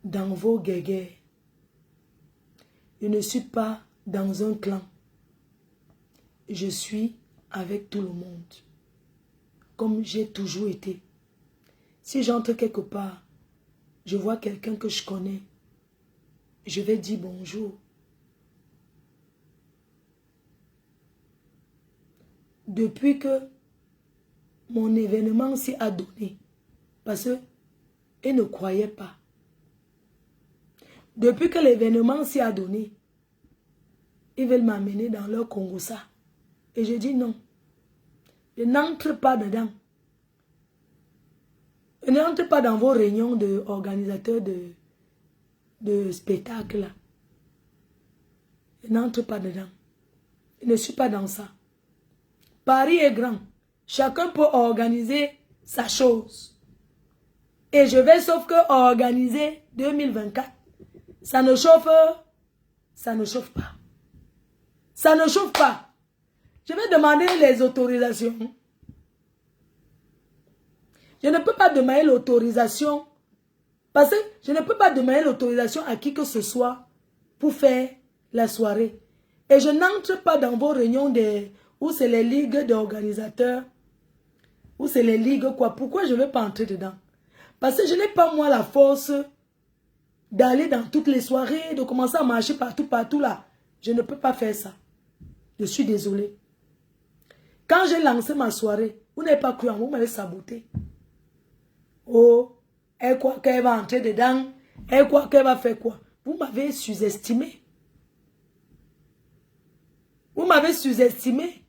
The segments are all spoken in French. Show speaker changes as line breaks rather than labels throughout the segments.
dans vos guéguerres. Je ne suis pas dans un clan. Je suis avec tout le monde. Comme j'ai toujours été. Si j'entre quelque part, je vois quelqu'un que je connais, je vais dire bonjour. Depuis que mon événement s'y a donné, parce qu'ils ne croyaient pas. Depuis que l'événement s'y a donné, ils veulent m'amener dans leur Congossa. Et je dis non. Je n'entre pas dedans. Je n'entre pas dans vos réunions d'organisateurs de spectacles là. Je n'entre pas dedans. Je ne suis pas dans ça. Paris est grand. Chacun peut organiser sa chose. Et je vais sauf que organiser 2024. Ça ne chauffe pas. Ça ne chauffe pas. Je vais demander les autorisations. Je ne peux pas demander l'autorisation. Parce que je ne peux pas demander l'autorisation à qui que ce soit pour faire la soirée. Et je n'entre pas dans vos réunions où c'est les ligues d'organisateurs. Où c'est les ligues quoi. Pourquoi je ne vais pas entrer dedans? Parce que je n'ai pas moi la force d'aller dans toutes les soirées, de commencer à marcher partout là. Je ne peux pas faire ça. Je suis désolée. Quand j'ai lancé ma soirée, vous n'avez pas cru en moi, vous m'avez saboté. Oh, elle croit qu'elle va entrer dedans, elle croit qu'elle va faire quoi? Vous m'avez sous-estimé. Vous m'avez sous-estimé.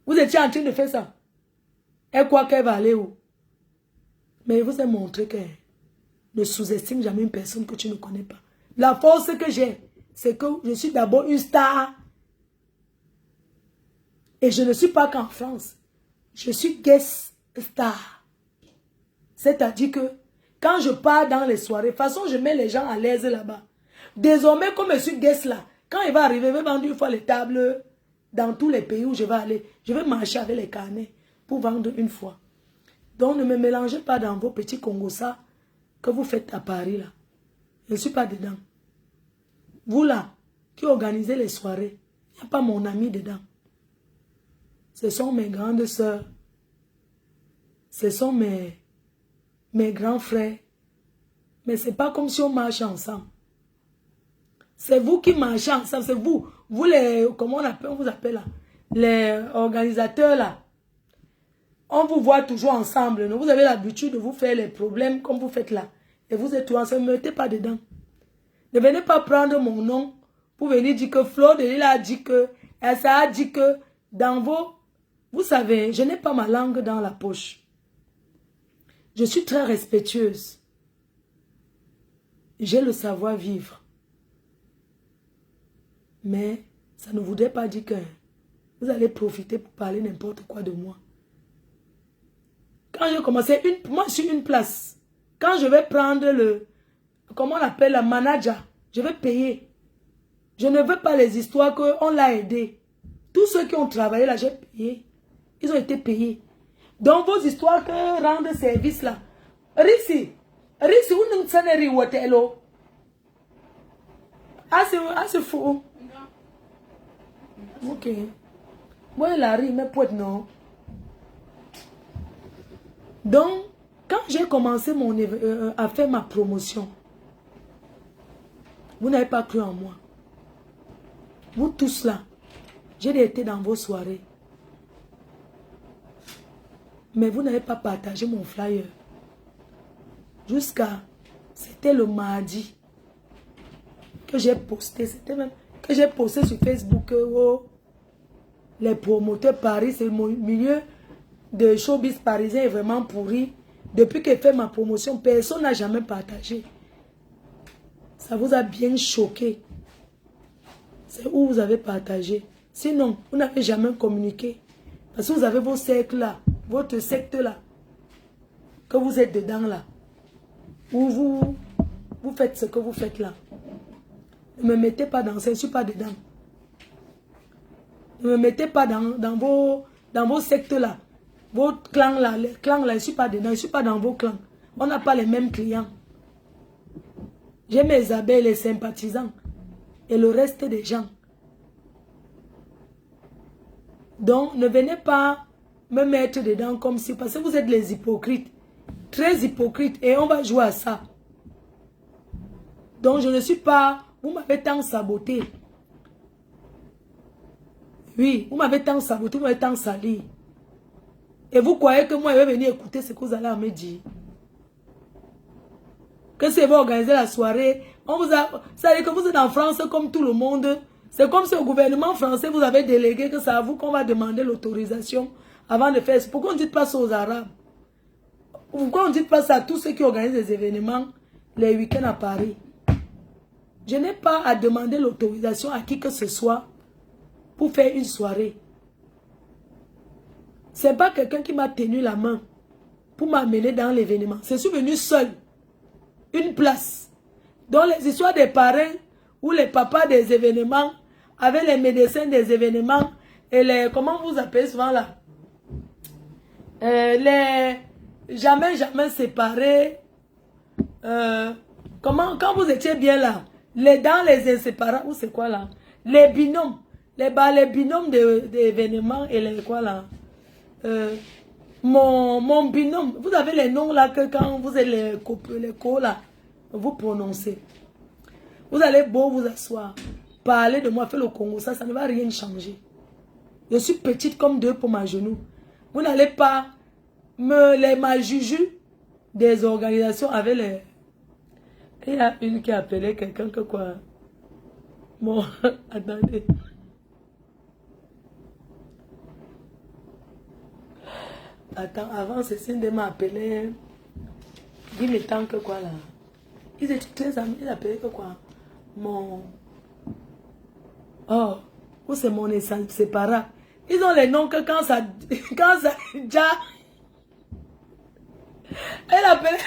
Vous étiez en train de faire ça. Elle croit qu'elle va aller où? Mais vous avez montré qu'elle ne sous-estime jamais une personne que tu ne connais pas. La force que j'ai, c'est que je suis d'abord une star. Et je ne suis pas qu'en France. Je suis guest star. C'est-à-dire que quand je pars dans les soirées, de toute façon, je mets les gens à l'aise là-bas. Désormais, comme je suis guest là, quand il va arriver, je vais vendre une fois les tables dans tous les pays où je vais aller. Je vais marcher avec les carnets pour vendre une fois. Donc, ne me mélangez pas dans vos petits Congossa que vous faites à Paris là. Je ne suis pas dedans. Vous là, qui organisez les soirées, il n'y a pas mon ami dedans. Ce sont mes grandes sœurs. Ce sont mes grands frères. Mais ce n'est pas comme si on marche ensemble. C'est vous qui marchez ensemble. C'est vous. Vous les, comment on vous appelle là? Les organisateurs là. On vous voit toujours ensemble. Non? Vous avez l'habitude de vous faire les problèmes comme vous faites là. Et vous êtes tous ensemble. Ne mettez pas dedans. Ne venez pas prendre mon nom pour venir dire que Flo de Lille a dit que, ça a dit que dans vos... Vous savez, je n'ai pas ma langue dans la poche. Je suis très respectueuse. J'ai le savoir-vivre. Mais ça ne voudrait pas dire que vous allez profiter pour parler n'importe quoi de moi. Quand j'ai commencé, moi je suis une place. Quand je vais prendre le, comment on appelle, la manager, je vais payer. Je ne veux pas les histoires qu'on l'a aidé. Tous ceux qui ont travaillé là, j'ai payé. Ils ont été payés. Donc vos histoires que rendre service là. Risi, où nous sommes allés au hôtel? Ah c'est fou. Ok. Moi la ri mais peut non. Donc quand j'ai commencé à faire ma promotion, vous n'avez pas cru en moi. Vous tous là, j'ai été dans vos soirées. Mais vous n'avez pas partagé mon flyer. Jusqu'à, c'était le mardi que j'ai posté. C'était même que j'ai posté sur Facebook. Oh, les promoteurs Paris, c'est mon milieu de showbiz parisien est vraiment pourri. Depuis que j'ai fait ma promotion, personne n'a jamais partagé. Ça vous a bien choqué. C'est où vous avez partagé. Sinon, vous n'avez jamais communiqué. Parce que vous avez vos cercles là, votre secte là, que vous êtes dedans là, où vous faites ce que vous faites là. Ne me mettez pas dans ça, je ne suis pas dedans. Ne me mettez pas dans vos sectes là, vos clans là, les clans là, je ne suis pas dedans, je ne suis pas dans vos clans. On n'a pas les mêmes clients. J'ai mes abeilles, les sympathisants. Et le reste des gens. Donc, ne venez pas me mettre dedans comme si... Parce que vous êtes les hypocrites. Très hypocrites. Et on va jouer à ça. Donc, je ne suis pas... Vous m'avez tant saboté. Oui, vous m'avez tant saboté, vous m'avez tant sali. Et vous croyez que moi, je vais venir écouter ce que vous allez me dire. Que c'est vous organiser la soirée. On vous a... Ça veut dire que vous êtes en France comme tout le monde. C'est comme si au gouvernement français, vous avez délégué que c'est à vous qu'on va demander l'autorisation avant de faire. Pourquoi on ne dit pas ça aux Arabes? Pourquoi on ne dit pas ça à tous ceux qui organisent des événements les week-ends à Paris? Je n'ai pas à demander l'autorisation à qui que ce soit pour faire une soirée. Ce n'est pas quelqu'un qui m'a tenu la main pour m'amener dans l'événement. Je suis venu seul. Une place. Dans les histoires des parrains ou les papas des événements, avec les médecins des événements et les... Comment vous appelez souvent là? Les... Jamais séparés. Quand vous étiez bien là, dans les inséparables, ou c'est quoi là? Les binômes. Les binômes d'événements et les quoi là? Mon binôme. Vous avez les noms là que quand vous êtes les co là, vous prononcez. Vous allez beau vous asseoir, parler de moi, faire le Congo, ça ne va rien changer. Je suis petite comme 2 pommes à genoux. Vous n'allez pas ma juju des organisations avec les... Il y a une qui a appelé quelqu'un que quoi? Bon, attendez. Attends, avant, Cécile de m'a appelé. Dis-moi tant que quoi là? Ils étaient très amis, ils appelaient que quoi? Oh, ou c'est mon essence séparable. Ils ont les noms que quand ça déjà. Elle appelait.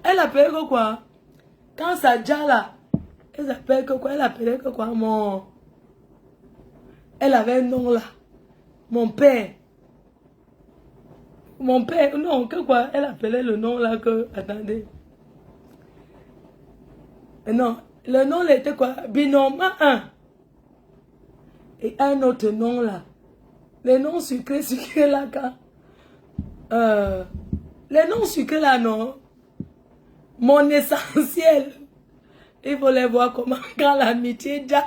Elle appelait que quoi? Quand ça déjà là. Elle appelait que quoi? Elle appelait que quoi? Elle avait un nom là. Mon père. Mon père, non, que quoi? Elle appelait le nom là que... Attendez. Non, le nom là était quoi? Binôme 1. Et un autre nom là. Les noms sucrés là quand... les noms sucrés là, non. Mon essentiel. Il faut les voir comment quand l'amitié déjà...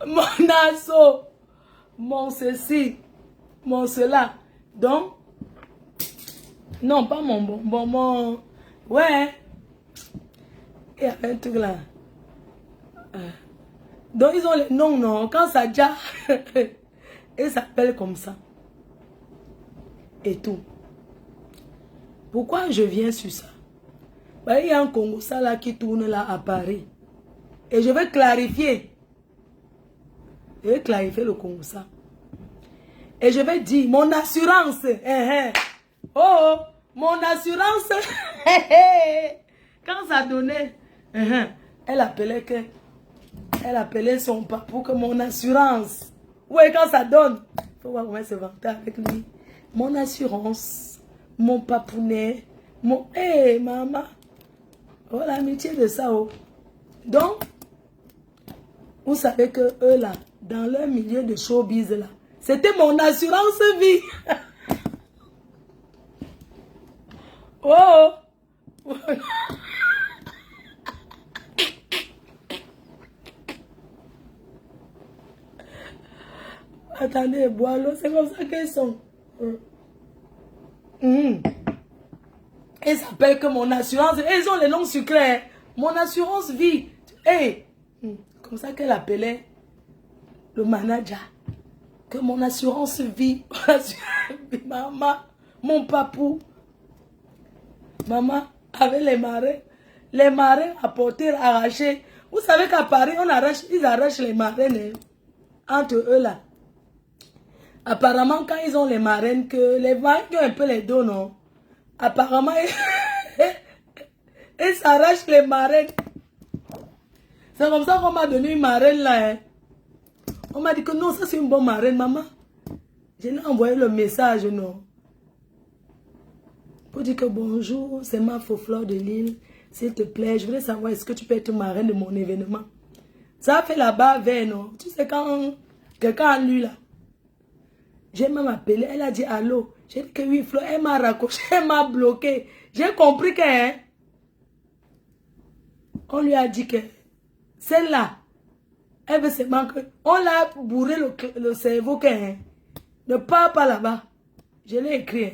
Mon asso, mon ceci, mon cela. Donc, non, pas mon bonbon, mon... Ouais. Il y a un truc là. Donc, ils ont les noms, non. Quand ça déjà, ils s'appellent comme ça. Et tout. Pourquoi je viens sur ça? Ben, il y a un Congo ça là qui tourne là à Paris. Et je vais clarifier. Je vais clarifier le Congo ça. Et je vais dire, mon assurance, oh, mon assurance, quand ça donnait, elle appelait son papa pour que mon assurance, ouais, quand ça donne, il faut voir comment elle se vantait avec lui, mon assurance, mon papounet, mon, maman, oh, l'amitié de ça, oh. Donc, vous savez que eux là, dans leur milieu de showbiz là, c'était mon assurance vie. Oh. Attendez, bois l'eau, c'est comme ça qu'ils sont. Ils s'appellent que mon assurance. Ils ont les noms sucrés. Mon assurance vie. Comme ça qu'elle appelait le manager. Que mon assurance vie. Maman, mon papou. Maman, avec les marins. Les marins apportés, arrachés. Vous savez qu'à Paris, ils arrachent les marraines entre eux là. Apparemment, quand ils ont les marraines, que les marraines qui ont un peu les dos, non? Apparemment, ils s'arrachent les marraines. C'est comme ça qu'on m'a donné une marraine là. On m'a dit que non, ça c'est une bonne marraine, maman. Je lui ai envoyé le message, non. Pour dire que bonjour, c'est ma Fleur de Lille. S'il te plaît, je voulais savoir, est-ce que tu peux être marraine de mon événement? Ça a fait là-bas vers, non? Tu sais, quand quelqu'un a lu là, j'ai même appelé, elle a dit allô. J'ai dit que oui, Flo, elle m'a raccroché, elle m'a bloqué. J'ai compris que, hein, on lui a dit que celle-là, elle veut seulement que, on l'a bourré le cerveau que, hein, ne pars pas là-bas. Je l'ai écrit. Hein.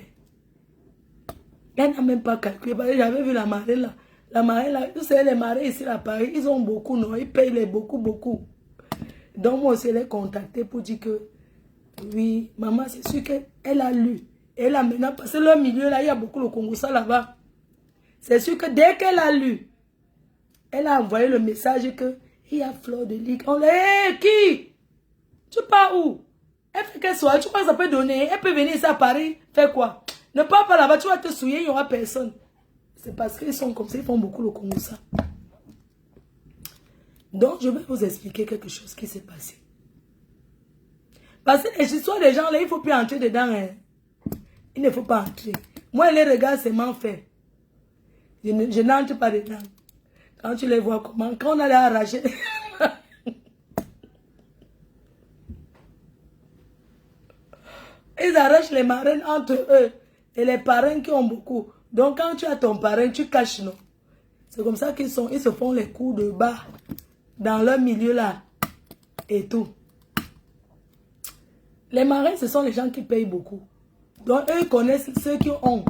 Elle n'a même pas calculé, parce que j'avais vu la marée là. La marée là, vous savez, les marées ici à Paris, ils ont beaucoup, non? Ils payent les beaucoup. Donc moi aussi, je l'ai contacté pour dire que, oui, maman, c'est sûr qu'elle a lu. Elle a maintenant, parce que le milieu là, il y a beaucoup de Congossas là-bas. C'est sûr que dès qu'elle a lu, elle a envoyé le message que il y a Fleur de Ligue. On l'a dit, qui? Tu pars où? Elle fait qu'elle soit, tu crois que ça peut donner? Elle peut venir ici à Paris, faire quoi? Ne pars pas là-bas, tu vas te souiller, il n'y aura personne. C'est parce qu'ils sont comme ça, ils font beaucoup le Congossas. Donc, je vais vous expliquer quelque chose qui s'est passé. Parce que les histoires des gens là, il ne faut plus entrer dedans. Hein. Il ne faut pas entrer. Moi, les regards, c'est m'en fait. Je n'entre pas dedans. Quand tu les vois comment, quand on allait arracher. Ils arrachent les marraines entre eux. Et les parrains qui ont beaucoup. Donc quand tu as ton parrain, tu caches, non. C'est comme ça qu'ils se font les coups de bas. Dans leur milieu là. Et tout. Les marraines, ce sont les gens qui payent beaucoup. Donc eux, ils connaissent ceux qui ont.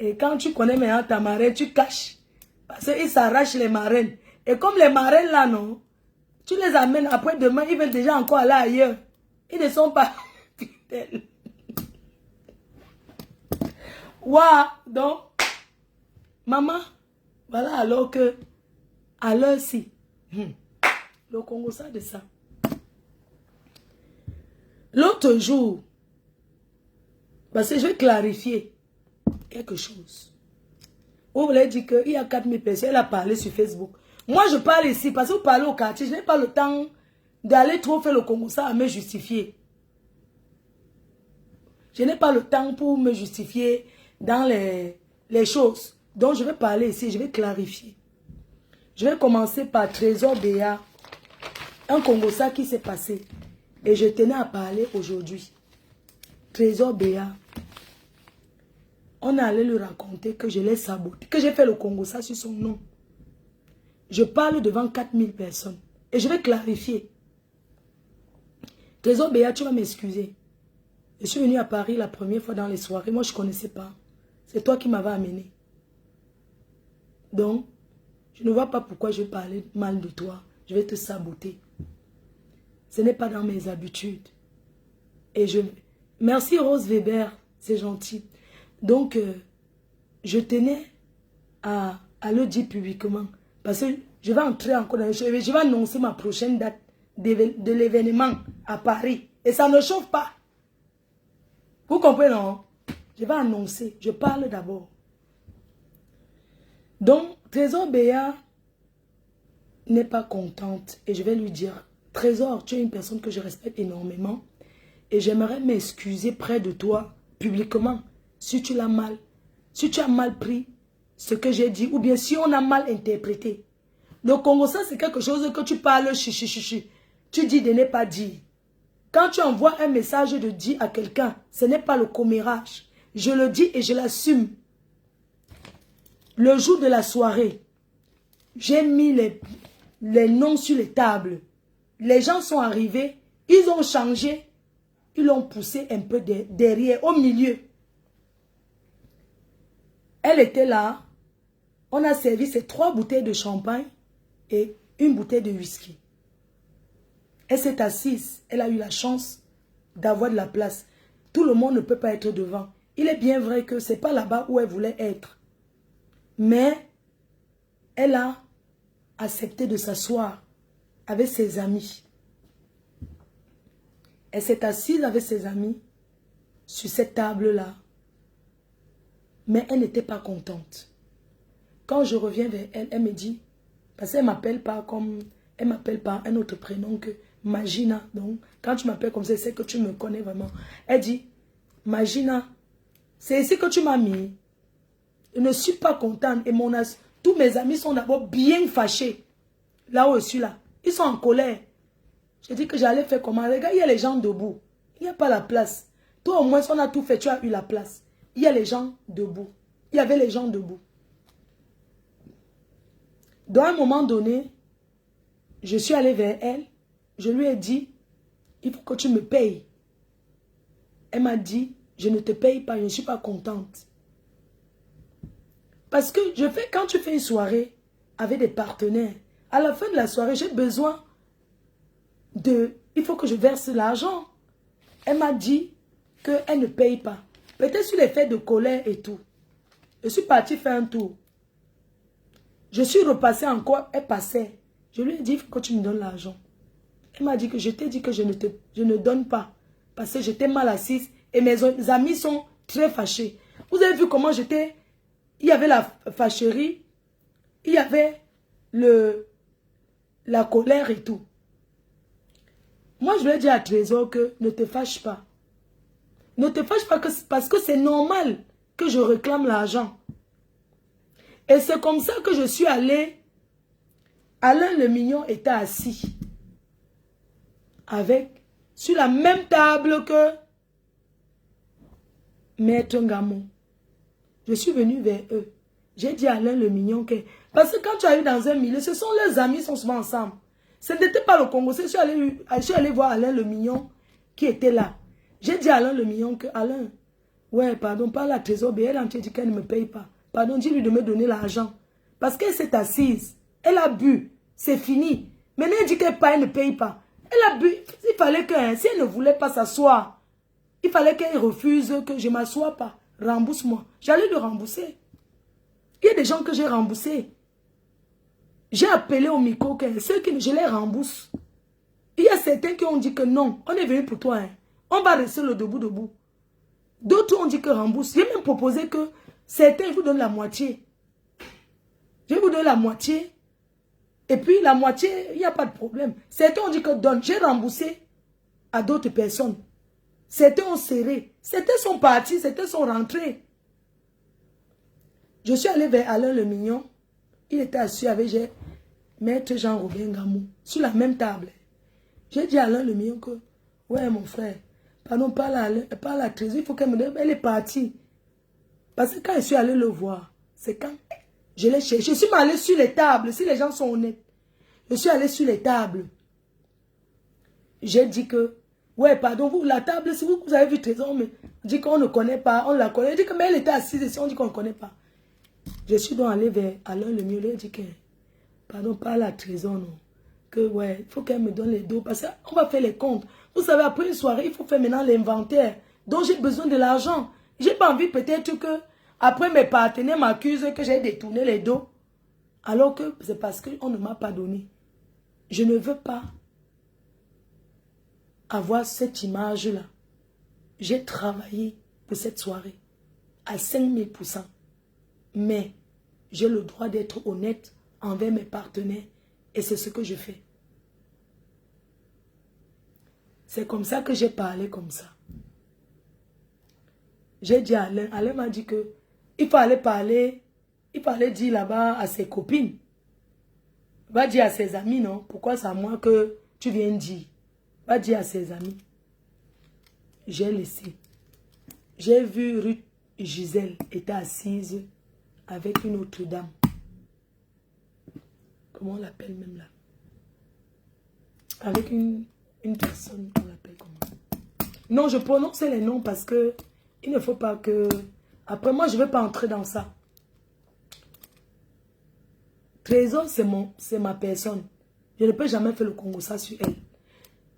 Et quand tu connais maintenant ta marraine, tu caches. Parce qu'ils s'arrachent les marraines. Et comme les marraines là, non, tu les amènes après demain, ils veulent déjà encore aller ailleurs. Ils ne sont pas fidèles. Waouh, donc, maman, voilà alors que, à l'heure-ci, le Congo, ça de ça. L'autre jour, parce que je vais clarifier quelque chose. Vous voulez dire qu'il y a 4000 personnes, elle a parlé sur Facebook. Moi, je parle ici, parce que vous parlez au quartier, je n'ai pas le temps d'aller trop faire le Congo, ça à me justifier. Je n'ai pas le temps pour me justifier dans les choses. Donc, je vais parler ici, je vais clarifier. Je vais commencer par Trésor Béa, un Congossa qui s'est passé. Et je tenais à parler aujourd'hui. Trésor Béa, on allait lui raconter que je l'ai saboté, que j'ai fait le Congossa sur son nom. Je parle devant 4000 personnes. Et je vais clarifier. Trésor Béa, tu vas m'excuser. Je suis venue à Paris la première fois dans les soirées. Moi, je ne connaissais pas. C'est toi qui m'avais amené. Donc, je ne vois pas pourquoi je vais parler mal de toi. Je vais te saboter. Ce n'est pas dans mes habitudes. Et je... Merci Rose Weber, c'est gentil. Donc, je tenais à le dire publiquement. Parce que je vais entrer encore dans les choses. Je vais annoncer ma prochaine date de l'événement à Paris. Et ça ne chauffe pas. Vous comprenez, non? Je vais annoncer. Je parle d'abord. Donc, Trésor Béa n'est pas contente. Et je vais lui dire, Trésor, tu es une personne que je respecte énormément. Et j'aimerais m'excuser près de toi, publiquement, si tu l'as mal. Si tu as mal pris ce que j'ai dit, ou bien si on a mal interprété. Le Congo, ça c'est quelque chose que tu parles chichi. Tu dis de ne pas dire. Quand tu envoies un message de dire à quelqu'un, ce n'est pas le commérage. Je le dis et je l'assume. Le jour de la soirée, j'ai mis les noms sur les tables. Les gens sont arrivés, ils ont changé, ils l'ont poussé un peu derrière, au milieu. Elle était là, on a servi ces 3 bouteilles de champagne et une bouteille de whisky. Elle s'est assise, elle a eu la chance d'avoir de la place. Tout le monde ne peut pas être devant. Il est bien vrai que ce n'est pas là-bas où elle voulait être. Mais elle a accepté de s'asseoir avec ses amis. Elle s'est assise avec ses amis sur cette table-là. Mais elle n'était pas contente. Quand je reviens vers elle, elle me dit, parce qu'elle ne m'appelle pas comme, elle m'appelle par un autre prénom que Magina. Donc, quand tu m'appelles comme ça, c'est que tu me connais vraiment. Elle dit, Magina, c'est ici que tu m'as mis. Je ne suis pas contente. Et tous mes amis sont d'abord bien fâchés. Là où je suis là. Ils sont en colère. J'ai dit que j'allais faire comment? Regarde, il y a les gens debout. Il n'y a pas la place. Toi, au moins, on a tout fait. Tu as eu la place. Il y a les gens debout. Il y avait les gens debout. Dans un moment donné, je suis allée vers elle. Je lui ai dit, il faut que tu me payes. Elle m'a dit, je ne te paye pas, je ne suis pas contente. Parce que quand tu fais une soirée avec des partenaires, à la fin de la soirée, j'ai besoin il faut que je verse l'argent. Elle m'a dit qu'elle ne paye pas. Peut-être sur les faits de colère et tout. Je suis partie faire un tour. Je suis repassée encore, elle passait. Je lui ai dit, il faut que tu me donnes l'argent. Elle m'a dit que je t'ai dit que je ne donne pas. Parce que j'étais mal assise et mes amis sont très fâchés. Vous avez vu comment j'étais? Il y avait la fâcherie, il y avait la colère et tout. Moi, je lui ai dit à Trésor que ne te fâche pas. Ne te fâche pas parce que c'est normal que je réclame l'argent. Et c'est comme ça que je suis allée. Alain le Mignon était assis. Sur la même table que Maître Ngamon. Je suis venue vers eux. J'ai dit à Alain le Mignon que... Parce que quand tu arrives dans un milieu, ce sont leurs amis, ils sont souvent ensemble. Ce n'était pas le Congo. Je suis allée voir Alain le Mignon qui était là. J'ai dit à Alain le Mignon que... Alain, ouais, pardon, pas la trésor, elle a dit qu'elle ne me paye pas. Pardon, dis-lui de me donner l'argent. Parce qu'elle s'est assise. Elle a bu. C'est fini. Maintenant, elle dit qu'elle ne paye pas. Elle a bu. Il fallait que... Si elle ne voulait pas s'asseoir, il fallait qu'elle refuse que je ne m'assoie pas. Rembourse-moi. J'allais le rembourser. Il y a des gens que j'ai remboursés. J'ai appelé au micro que ceux qui je les rembourse. Il y a certains qui ont dit que non, on est venu pour toi. Hein. On va rester le debout. D'autres ont dit que rembourse. J'ai même proposé que certains vous donnent la moitié. Je vais vous donner la moitié. Et puis la moitié, il n'y a pas de problème. Certains ont dit que donne. J'ai remboursé à d'autres personnes. Certains ont serré. Certains sont partis, certains sont rentrés. Je suis allé vers Alain le Mignon. Il était assis avec Maître Jean-Robin Gamou. Sur la même table. J'ai dit à Alain le Mignon que, ouais mon frère, pardon, pas la trésor, il faut qu'elle me donne. Elle est partie. Parce que quand je suis allé le voir, c'est quand je l'ai cherché. Je suis allé sur les tables, si les gens sont honnêtes. Je suis allé sur les tables. J'ai dit que, ouais, pardon, vous, la table, si vous avez vu Trésor, on me dit qu'on ne connaît pas, on la connaît. Je dis que, mais elle était assise ici, on dit qu'on ne connaît pas. Je suis donc allé vers Alain le Mieux, il dit que, pardon, pas la Trésor, non. Que, ouais, il faut qu'elle me donne les dos, parce qu'on va faire les comptes. Vous savez, après une soirée, il faut faire maintenant l'inventaire. Donc, j'ai besoin de l'argent. J'ai pas envie peut-être que, après mes partenaires m'accusent que j'ai détourné les dos. Alors que c'est parce qu'on ne m'a pas donné. Je ne veux pas avoir cette image-là. J'ai travaillé pour cette soirée à 5000%. Mais j'ai le droit d'être honnête envers mes partenaires et c'est ce que je fais. C'est comme ça que j'ai parlé comme ça. J'ai dit à Alain, Alain m'a dit que il faut aller parler, il fallait dire là-bas à ses copines. Va dire à ses amis, non? Pourquoi c'est à moi que tu viens dire? Va dire à ses amis. J'ai laissé. J'ai vu Ruth Gisèle était assise avec une autre dame. Comment on l'appelle même là? Avec une personne, on l'appelle comment? Non, je prononce les noms parce que il ne faut pas que... Après moi, je ne vais pas entrer dans ça. Trésor, c'est ma personne. Je ne peux jamais faire le Congo ça sur elle.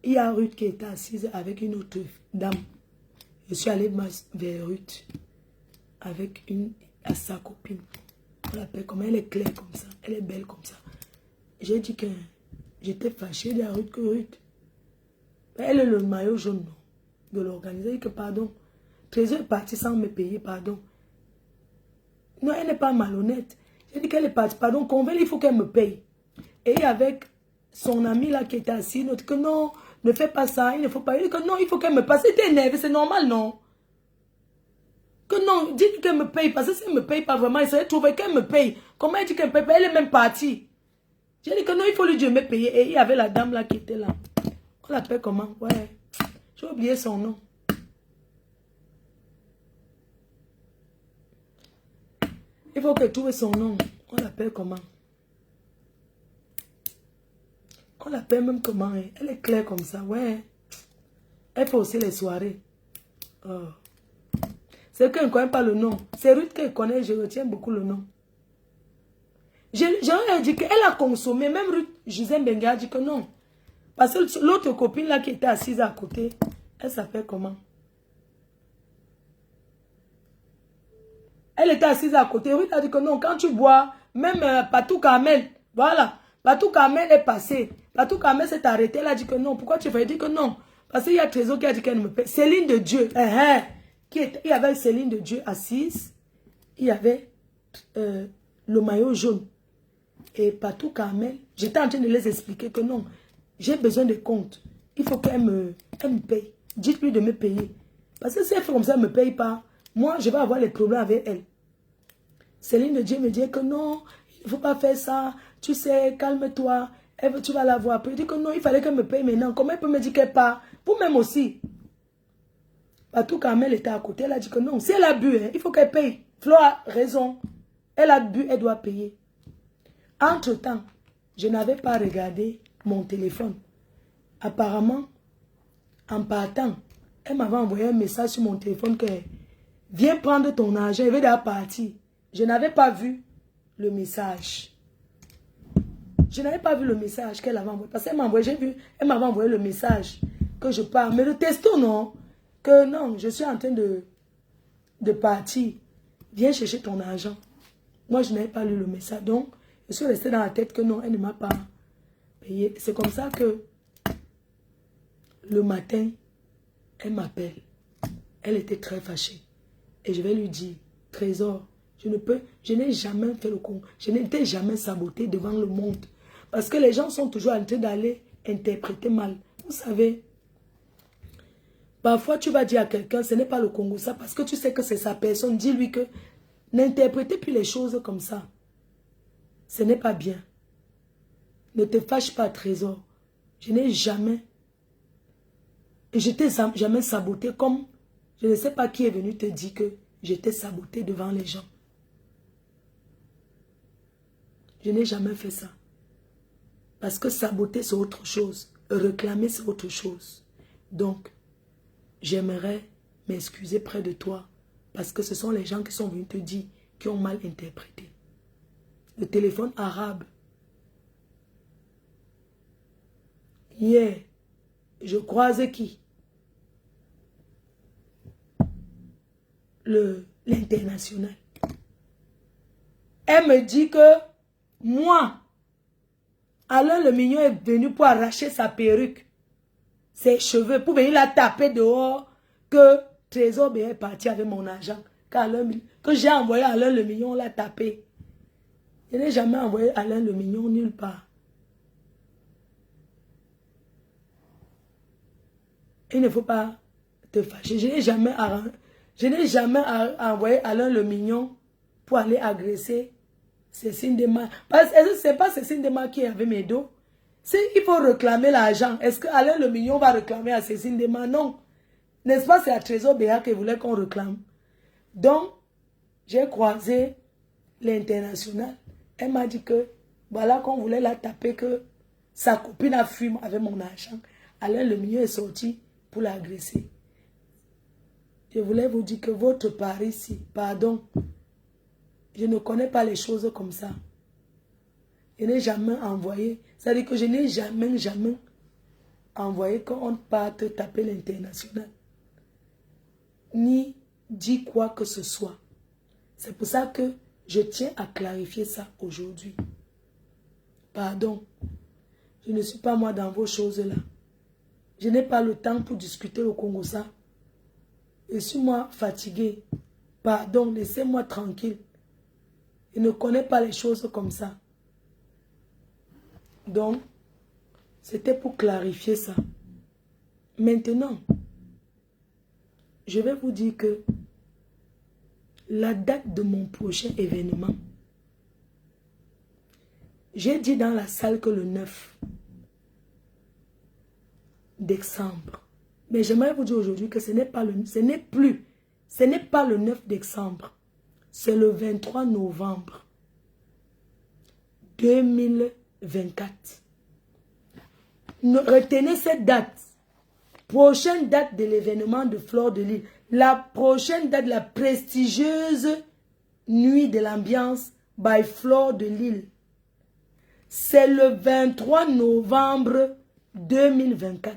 Il y a Ruth qui était assise avec une autre dame. Je suis allée vers Ruth avec sa copine. On l'appelle comme elle est claire comme ça. Elle est belle comme ça. J'ai dit que j'étais fâchée de Ruth que Ruth. Elle est le maillot jaune de l'organiser que pardon. Trésor est parti sans me payer, pardon. Non, elle n'est pas malhonnête. J'ai dit qu'elle est partie, pardon, convainc, il faut qu'elle me paye. Et avec son ami là qui était assis, il dit que non, ne fais pas ça, il ne faut pas. Il dit que non, il faut qu'elle me passe. Il était énervé, c'est normal, non? Que non, dites qu'elle me paye, parce que si elle ne me paye pas vraiment, il serait trouvé qu'elle me paye. Comment elle dit qu'elle me paye pas? Elle est même partie. J'ai dit que non, il faut lui dire me payer. Et il y avait la dame là qui était là. On l'appelle comment? Ouais, j'ai oublié son nom. Il faut que trouve son nom. On l'appelle comment? On l'appelle même comment? Elle est claire comme ça, ouais. Elle fait aussi les soirées. Oh. C'est qu'elle ne connaît pas le nom. C'est Ruth qu'elle connaît, je retiens beaucoup le nom. J'aurais dit qu'elle a consommé, même Ruth, Gisèle Benga a dit que non. Parce que l'autre copine là qui était assise à côté, elle s'appelle comment? Elle était assise à côté. Ruth a dit que non, quand tu bois, même Patou Kamel, voilà, Patou Kamel est passé. Patou Kamel s'est arrêté, elle a dit que non. Pourquoi tu fais? Elle dit que non. Parce qu'il y a Trésor qui a dit qu'elle ne me paie. Céline de Dieu, il y avait Céline de Dieu assise, il y avait le maillot jaune. Et Patou Kamel, j'étais en train de les expliquer que non, j'ai besoin de compte. Il faut qu'elle me paye. Dites-lui de me payer. Parce que si elle fait comme ça, elle ne me paye pas, moi, je vais avoir les problèmes avec elle. Céline de Dieu me dit que non, il ne faut pas faire ça. Tu sais, calme-toi. Tu vas la voir. Puis il dit que non, il fallait qu'elle me paye maintenant. Comment elle peut me dire qu'elle part? Vous-même aussi. Patou Kamel était à côté. Elle a dit que non, si elle a bu, il faut qu'elle paye. Flo a raison. Elle a bu, elle doit payer. Entre-temps, je n'avais pas regardé mon téléphone. Apparemment, en partant, elle m'avait envoyé un message sur mon téléphone que viens prendre ton argent, elle veut déjà partir. Je n'avais pas vu le message. Je n'avais pas vu le message qu'elle avait envoyé. Parce qu'elle m'a envoyé, j'ai vu, elle m'avait envoyé le message que je pars. Mais le testo, non. Que non, je suis en train de partir. Viens chercher ton argent. Moi, je n'avais pas lu le message. Donc, je suis restée dans la tête que non, elle ne m'a pas payé. C'est comme ça que le matin, elle m'appelle. Elle était très fâchée. Et je vais lui dire, Trésor, je n'ai jamais fait le con. Je n'étais jamais sabotée devant le monde. Parce que les gens sont toujours en train d'aller interpréter mal. Vous savez, parfois tu vas dire à quelqu'un, ce n'est pas le Congo ça, parce que tu sais que c'est sa personne. Dis-lui que n'interprétez plus les choses comme ça. Ce n'est pas bien. Ne te fâche pas, Trésor. Je n'ai jamais... Et je t'ai jamais saboté comme... Je ne sais pas qui est venu te dire que j'étais saboté devant les gens. Je n'ai jamais fait ça. Parce que saboter, c'est autre chose. Réclamer, c'est autre chose. Donc, j'aimerais m'excuser près de toi. Parce que ce sont les gens qui sont venus te dire, qui ont mal interprété. Le téléphone arabe. Hier, je croisais qui? L'international. Elle me dit que moi, Alain le Mignon est venu pour arracher sa perruque, ses cheveux, pour venir la taper dehors, que Trésor est parti avec mon argent. Que j'ai envoyé Alain le Mignon, on l'a tapé. Je n'ai jamais envoyé Alain le Mignon nulle part. Il ne faut pas te fâcher. Je n'ai jamais envoyé Alain le Mignon pour aller agresser Cécile Dema. Parce que ce n'est pas Cécile Dema qui avait mes dos. Il faut réclamer l'argent. Est-ce que Alain le Mignon va réclamer à Cécile Dema? Non. N'est-ce pas, c'est à Trésor Béa qui voulait qu'on réclame. Donc, j'ai croisé l'international. Elle m'a dit que, voilà qu'on voulait la taper, que sa copine a fui avec mon argent. Alain le Mignon est sorti pour l'agresser. Je voulais vous dire que votre pari ici, pardon, je ne connais pas les choses comme ça. Je n'ai jamais envoyé, c'est-à-dire que je n'ai jamais envoyé qu'on parte taper l'international. Ni dit quoi que ce soit. C'est pour ça que je tiens à clarifier ça aujourd'hui. Pardon, je ne suis pas moi dans vos choses-là. Je n'ai pas le temps pour discuter au Congo ça. Je suis moi fatigué. Pardon, laissez-moi tranquille. Je ne connais pas les choses comme ça. Donc, C'était pour clarifier ça. Maintenant, je vais vous dire que la date de mon prochain événement, j'ai dit dans la salle que le 9 décembre. Mais j'aimerais vous dire aujourd'hui que ce n'est pas le 9 décembre. C'est le 23 novembre 2024. Retenez cette date. Prochaine date de l'événement de Fleur de Lys. La prochaine date de la prestigieuse nuit de l'ambiance by Fleur de Lys. C'est le 23 novembre 2024.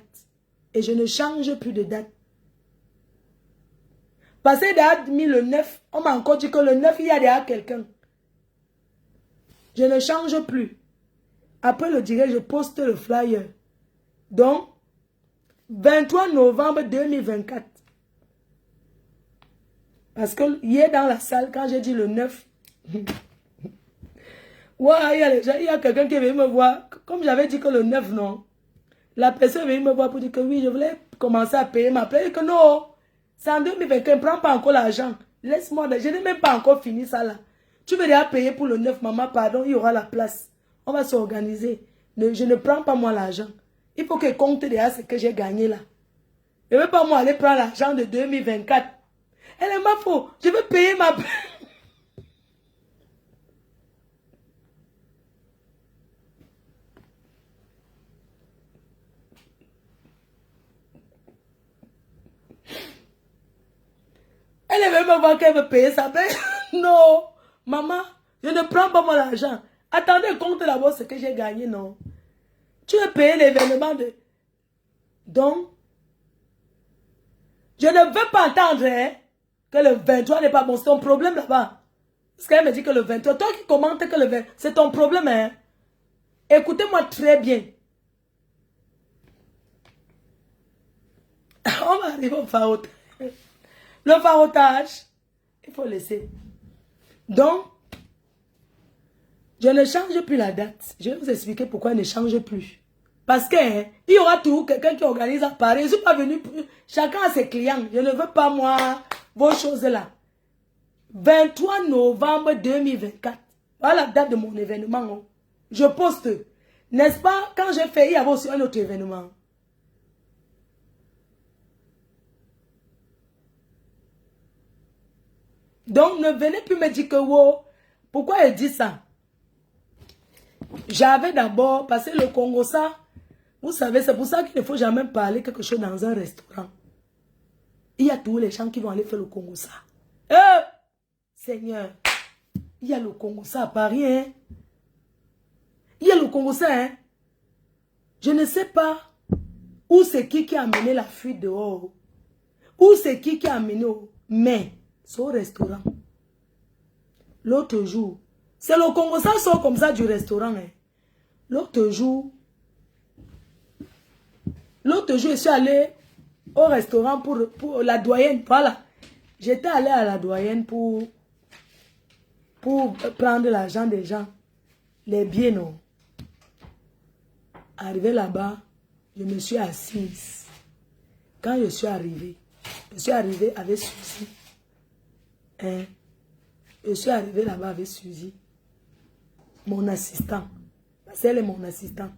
Et je ne change plus de date. Parce que date mis le 9, on m'a encore dit que le 9, il y a déjà quelqu'un. Je ne change plus. Après le direct, je poste le flyer. Donc, 23 novembre 2024. Parce que hier dans la salle, quand j'ai dit le 9, ouais, il y a quelqu'un qui est venu me voir. Comme j'avais dit que le 9, non. La personne est venue me voir pour dire que oui, je voulais commencer à payer ma paye. Et que non, c'est en 2024, ne prends pas encore l'argent. Laisse-moi, je n'ai même pas encore fini ça là. Tu veux déjà payer pour le 9, maman, pardon, il y aura la place. On va s'organiser. Je ne prends pas moi l'argent. Il faut que compte déjà ce que j'ai gagné là. Je ne veux pas moi aller prendre l'argent de 2024. Elle est ma faute. Je veux payer ma paye. Elle est même voir qu'elle veut payer sa paye. Non, maman, je ne prends pas mon argent. Attendez, compte d'abord ce que j'ai gagné, non. Tu veux payer l'événement de... Donc, je ne veux pas entendre hein, que le 23 n'est pas bon. C'est ton problème là-bas. Parce qu'elle me dit que le 23, toi qui commentes que le 23, c'est ton problème, hein. Écoutez-moi très bien. On va arriver au farotage. Le farotage, il faut laisser. Donc, je ne change plus la date. Je vais vous expliquer pourquoi je ne change plus. Parce que hein, il y aura toujours quelqu'un qui organise à Paris. Je ne suis pas venu. Chacun a ses clients. Je ne veux pas, moi, vos choses là. 23 novembre 2024. Voilà la date de mon événement. Je poste. N'est-ce pas? Quand j'ai fait, il y avait aussi un autre événement. Donc, ne venez plus me dire que, wow, pourquoi elle dit ça? J'avais d'abord passé le Congo, ça. Vous savez, c'est pour ça qu'il ne faut jamais parler quelque chose dans un restaurant. Il y a tous les gens qui vont aller faire le Congo, ça. Seigneur, il y a le Congo, ça à Paris, hein. Il y a le Congo, ça, hein. Je ne sais pas où c'est qui a amené la fuite dehors. Où c'est qui a amené, mais... au restaurant. L'autre jour, c'est le Congo, ça sort comme ça du restaurant. Hein. L'autre jour, je suis allé au restaurant pour la doyenne. Voilà. J'étais allé à la doyenne pour prendre l'argent des gens. Les billets, non. Arrivé là-bas, je me suis assise. Quand je suis arrivé avec souci. Hein? Je suis arrivé là-bas avec Suzy, mon assistant. Elle est mon assistant.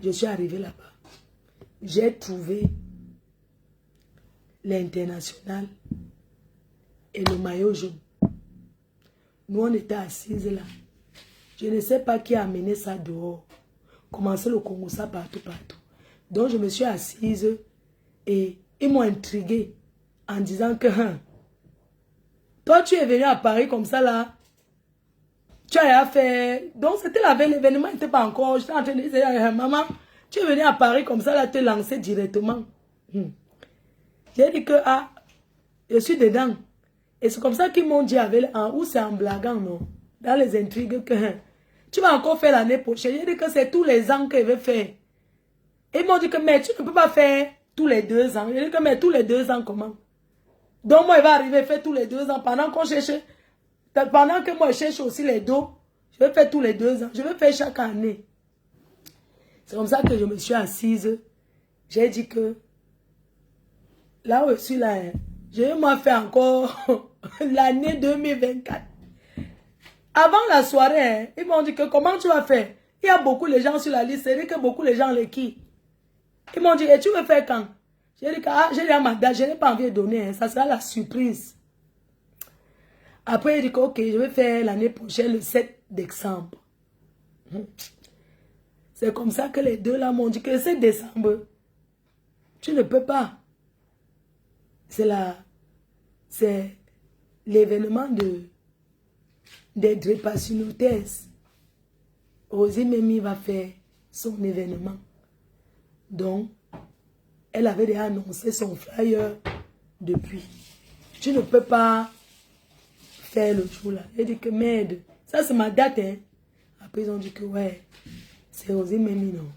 Je suis arrivé là-bas. J'ai trouvé l'international et le maillot jaune. Nous, on était assises là. Je ne sais pas qui a amené ça dehors. Commencer le Congo, ça partout. Donc, je me suis assise et ils m'ont intriguée en disant que... toi, tu es venu à Paris comme ça, là. Tu as fait... Donc, c'était la veille, l'événement n'était pas encore... J'étais en train de dire, maman, tu es venu à Paris comme ça, là, te lancer directement. J'ai dit que, je suis dedans. Et c'est comme ça qu'ils m'ont dit, ou c'est en blaguant, non? Dans les intrigues que... tu vas encore faire l'année prochaine. J'ai dit que c'est tous les ans que je vais faire. Et ils m'ont dit que, mais tu ne peux pas faire tous les 2 ans. J'ai dit que, mais tous les 2 ans, comment? Donc, moi, il va arriver à faire tous les 2 ans. Pendant que moi, je cherche aussi les dos, je vais faire tous les 2 ans. Je vais faire chaque année. C'est comme ça que je me suis assise. J'ai dit que là où je suis là, hein, je vais moi faire encore l'année 2024. Avant la soirée, hein, ils m'ont dit que comment tu vas faire? Il y a beaucoup de gens sur la liste, c'est-à-dire que beaucoup de gens les quittent. Ils m'ont dit, et tu veux faire quand? J'ai dit, ah, j'ai déjà ma date, je n'ai pas envie de donner, hein, ça sera la surprise. Après, il dit que, ok, je vais faire l'année prochaine, le 7 décembre. C'est comme ça que les deux là m'ont dit que le 7 décembre, tu ne peux pas. C'est l'événement des Drépacinothèses. Rosie Memi va faire son événement. Donc, elle avait déjà annoncé son flyer depuis. Tu ne peux pas faire le jour là. Elle dit que merde, ça c'est ma date. Hein. Après ils ont dit que ouais, c'est Rosie Memi non.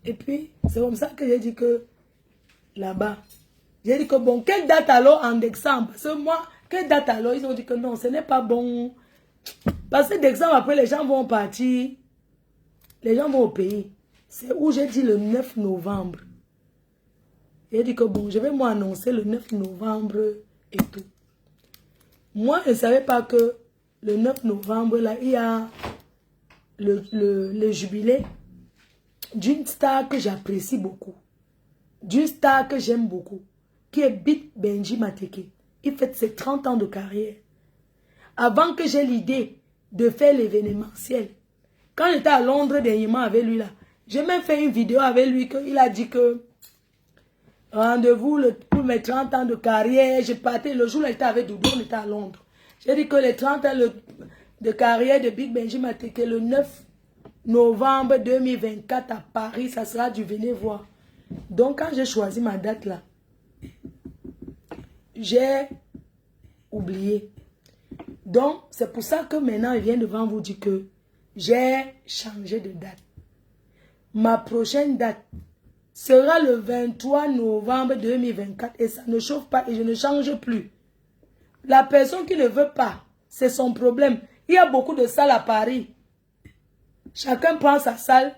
Et puis, c'est comme ça que j'ai dit que là-bas, j'ai dit que bon, quelle date alors en décembre? Parce que moi, quelle date alors? Ils ont dit que non, ce n'est pas bon. Parce que décembre, après, les gens vont partir. Les gens vont au pays. C'est où j'ai dit le 9 novembre. J'ai dit que bon, je vais moi annoncer le 9 novembre et tout. Moi, je ne savais pas que le 9 novembre, là, il y a le jubilé d'une star que j'apprécie beaucoup. D'une star que j'aime beaucoup. Qui est Big Benji Mateke. Il fait ses 30 ans de carrière. Avant que j'ai l'idée de faire l'événementiel. Quand j'étais à Londres dernièrement avec lui là, j'ai même fait une vidéo avec lui qu'il a dit que rendez-vous pour mes 30 ans de carrière. Je partais le jour où j'étais avec Doudou, on était à Londres. J'ai dit que les 30 ans de carrière de Big Benji Mateke, le 9 novembre 2024 à Paris, ça sera du venez voir. Donc quand j'ai choisi ma date là, j'ai oublié. Donc, c'est pour ça que maintenant, je viens devant vous dire que j'ai changé de date. Ma prochaine date sera le 23 novembre 2024 et ça ne chauffe pas et je ne change plus. La personne qui ne veut pas, c'est son problème. Il y a beaucoup de salles à Paris. Chacun prend sa salle.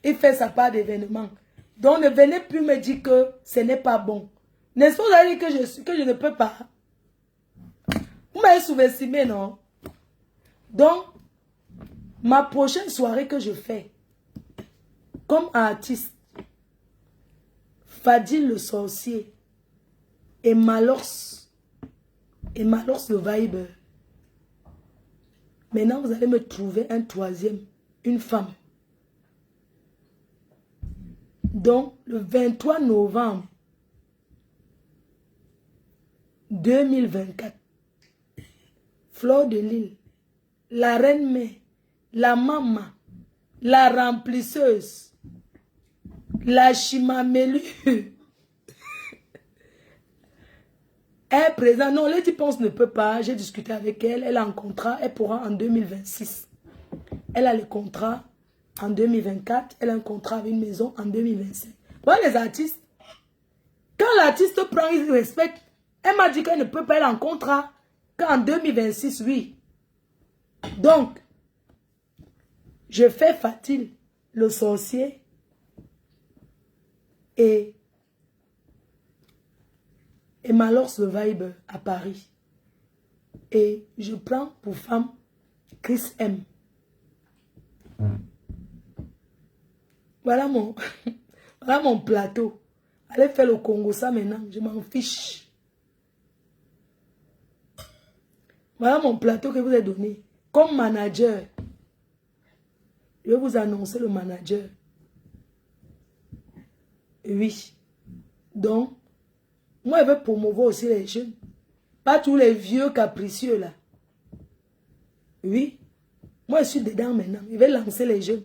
Il fait sa part d'événement. Donc, ne venez plus me dire que ce n'est pas bon. N'est-ce pas vous allez dire que je ne peux pas? Vous m'avez sous-estimé, non? Donc, ma prochaine soirée que je fais, comme artiste, Fadil le sorcier et Malors le vibe. Maintenant, vous allez me trouver un troisième, une femme. Donc, le 23 novembre 2024, Fleur de Lille, la reine mère, la maman, la remplisseuse, la chimamelu, est présente. Non, Lady Ponce ne peut pas. J'ai discuté avec elle. Elle a un contrat. Elle pourra en 2026. Elle a le contrat en 2024. Elle a un contrat avec une maison en 2025. Voilà les artistes. Quand l'artiste prend, il respecte. Elle m'a dit qu'elle ne peut pas être en contrat qu'en 2026, oui. Donc, je fais Fatil, le sorcier, et Malors le vibe à Paris. Et je prends pour femme Chris M. Voilà mon, voilà mon plateau. Allez faire le Congo ça maintenant, je m'en fiche. Voilà mon plateau que vous ai donné. Comme manager, je vais vous annoncer le manager. Oui. Donc, moi, je veux promouvoir aussi les jeunes. Pas tous les vieux capricieux là. Oui. Moi, je suis dedans maintenant. Je vais lancer les jeunes.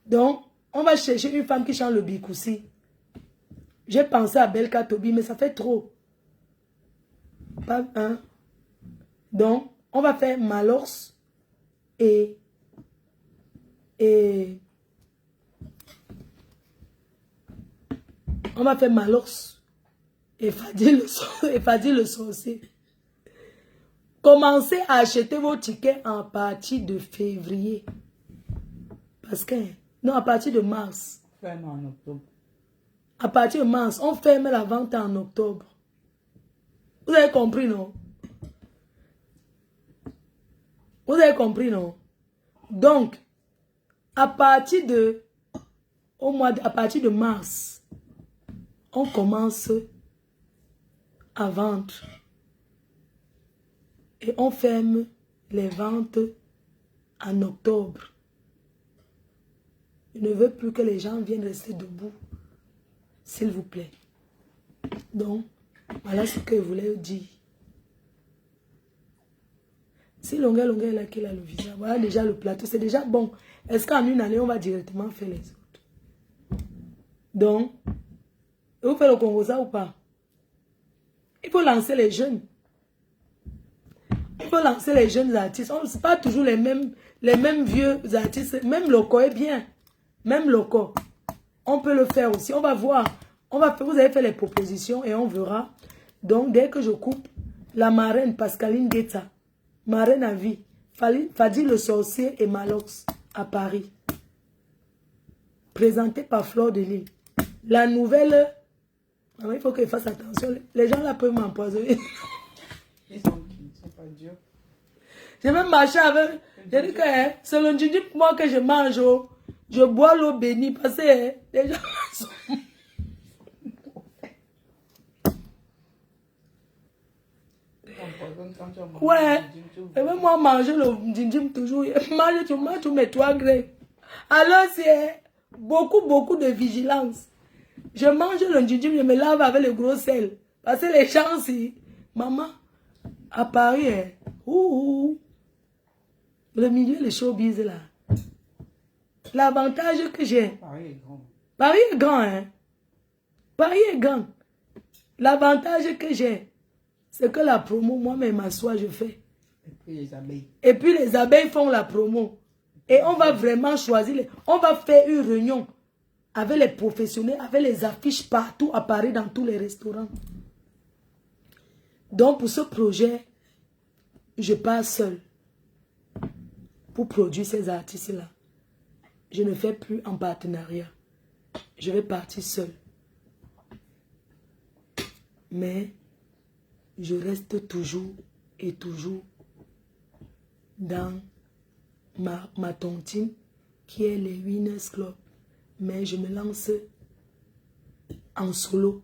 Donc, on va chercher une femme qui chante le bikoussi. J'ai pensé à Belka Tobi, mais ça fait trop. Pas un. Donc, on va faire Malors et on va faire Malors et Fadil le sorcier. Commencez à acheter vos tickets à partir de février. Parce que, non, à partir de mars.
Ferme en octobre.
À partir de mars, on ferme la vente en octobre. Vous avez compris, non? Vous avez compris, non? Donc, à partir de mars, on commence à vendre. Et on ferme les ventes en octobre. Je ne veux plus que les gens viennent rester debout. S'il vous plaît. Donc, voilà ce que je voulais dire. Si longueur là qu'il a le visa, voilà déjà le plateau, c'est déjà bon. Est-ce qu'en une année, on va directement faire les autres? Donc, vous faites le Congo ça ou pas? Il faut lancer les jeunes. Il faut lancer les jeunes artistes. Ce n'est pas toujours les mêmes vieux artistes. Même Loco est bien. Même Loco. On peut le faire aussi. On va voir. Vous allez faire les propositions et on verra. Donc, dès que je coupe, la marraine Pascaline Guetta, marraine à vie, Fadi le sorcier et Malox à Paris. Présenté par Fleur de Lille. La nouvelle... il faut qu'il fasse attention. Les gens là peuvent m'empoisonner.
Ils sont pas durs.
J'ai même marché avec... J'ai dit que c'est le djidji pour moi que je mange. Je bois l'eau bénie parce que les gens sont... Ouais. Et même moi, manger le djinjim toujours. Manger, tu manges, tu mets 3 grains. Alors, c'est beaucoup de vigilance. Je mange le djinjim, je me lave avec le gros sel. Parce que les gens, si... Maman, à Paris, le milieu, le showbiz, là. L'avantage que j'ai...
Paris est grand.
Paris est grand, hein. Paris est grand. L'avantage que j'ai, c'est que la promo, moi-même, m'assois, je fais.
Et puis les abeilles.
Et puis les abeilles font la promo. Et on va vraiment choisir. On va faire une réunion avec les professionnels, avec les affiches partout à Paris, dans tous les restaurants. Donc pour ce projet, je pars seul pour produire ces artistes-là. Je ne fais plus en partenariat. Je vais partir seul. Mais je reste toujours et toujours dans ma tontine qui est les Winners Club. Mais je me lance en solo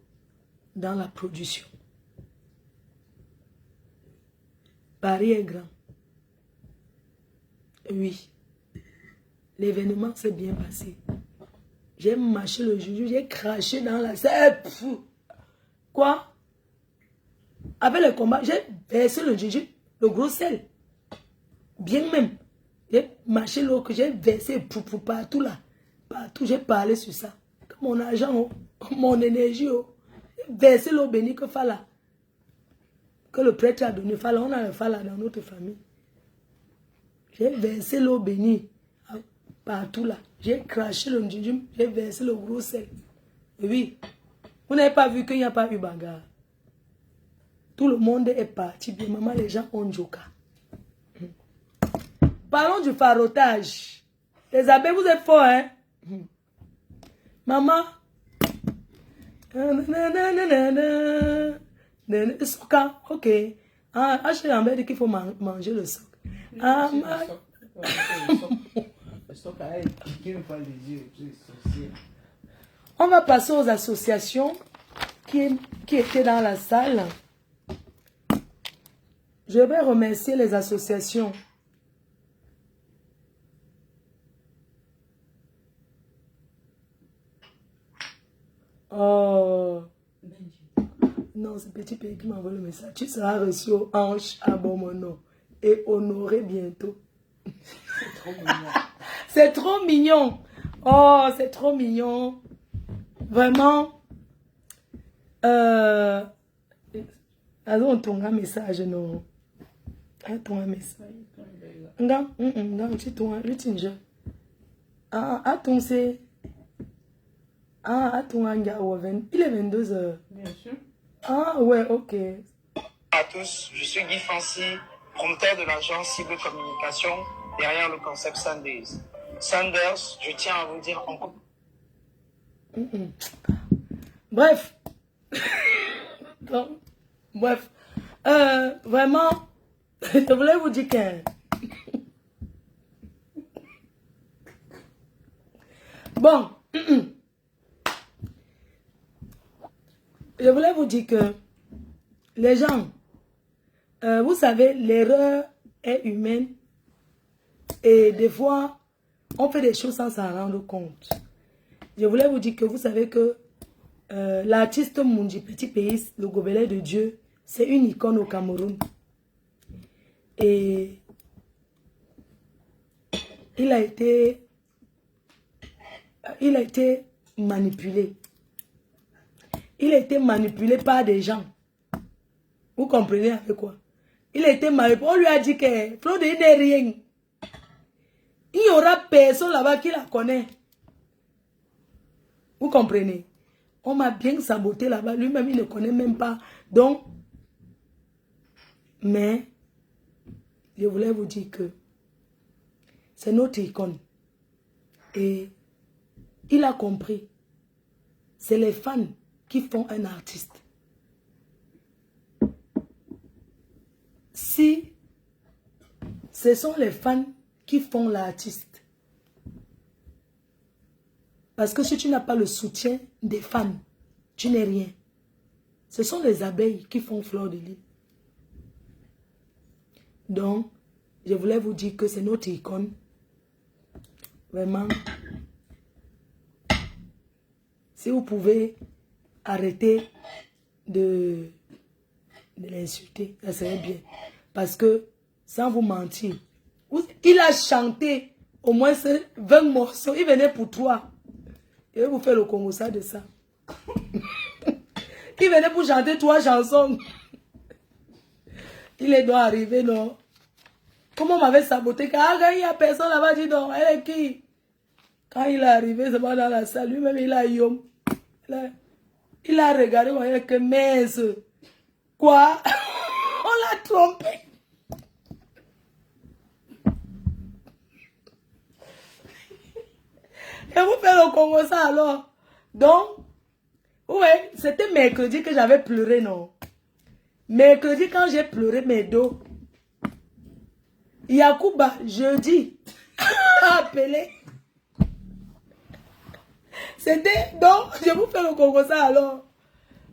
dans la production. Paris est grand. Oui. L'événement s'est bien passé. J'ai marché le joujou, j'ai craché dans la salle. Quoi? Avec le combat, j'ai versé le joujou, le gros sel. Bien même. J'ai marché l'eau que j'ai versé partout là. Partout, j'ai parlé sur ça. Mon argent, mon énergie, j'ai versé l'eau bénie que Fala. Que le prêtre a donné. Fala, on a le Fala dans notre famille. J'ai versé l'eau bénie partout là. J'ai craché le djinjim, j'ai versé le gros sel. Oui. Vous n'avez pas vu qu'il n'y a pas eu bagarre. Tout le monde est parti. Bien, maman, les gens ont joka. Parlons du farotage. Les abeilles, vous êtes forts, hein? Maman. Soca, ok. Ah, je t'ai dit qu'il faut manger le soc. Ah, on va passer aux associations qui étaient dans la salle. Je vais remercier les associations. Oh. Non, c'est Petit Pays qui m'envoie le message. Tu seras reçu au Hanche à Bomono et honoré bientôt.
C'est trop mignon.
C'est trop mignon. Oh, c'est trop mignon. Vraiment. On tourne un message, non. On tourne un message. Non, tu tournes, tu tinges. Attends, c'est. Attends, il est 22h.
Bien sûr.
Ah, ouais, ok.
À tous, je suis Guy Fancy, prompteur de l'agence Cible Communication derrière le concept Sundays. Sanders, je tiens à vous dire encore...
Bref. Donc, bref. Vraiment, je voulais vous dire que... Bon. Je voulais vous dire que les gens, vous savez, l'erreur est humaine et des fois, on fait des choses sans s'en rendre compte. Je voulais vous dire que vous savez que l'artiste Mundi Petit Pays, le gobelet de Dieu, c'est une icône au Cameroun. Et il a été manipulé. Il a été manipulé par des gens. Vous comprenez avec quoi? Il a été manipulé. On lui a dit que Claude n'est rien. Il y aura personne là-bas qui la connaît. Vous comprenez? On m'a bien saboté là-bas. Lui-même, il ne connaît même pas. Donc, mais, je voulais vous dire que c'est notre icône. Et il a compris. C'est les fans qui font un artiste. Si ce sont les fans qui font l'artiste, parce que si tu n'as pas le soutien des fans, tu n'es rien. Ce sont les abeilles qui font fleur de lys. Donc, je voulais vous dire que c'est notre icône. Vraiment. Si vous pouvez arrêter de l'insulter, ça serait bien. Parce que, sans vous mentir, il a chanté au moins 20 morceaux. Il venait pour toi. Je vais vous faire le Congo ça de ça. Il venait pour chanter 3 chansons. Il doit arriver, non? Comment on m'avait saboté? Quand il n'y a personne là-bas, dit non, elle est qui? Quand il est arrivé, c'est pas dans la salle, lui-même il a yom. Il a regardé, il a dit que mince. Quoi? On l'a trompé. Et vous faites le Congo ça alors? Donc, ouais, c'était mercredi que j'avais pleuré, non? Mercredi, quand j'ai pleuré mes dos, Yacouba, jeudi, a appelé. C'était, donc, je vous fais le Congo ça alors.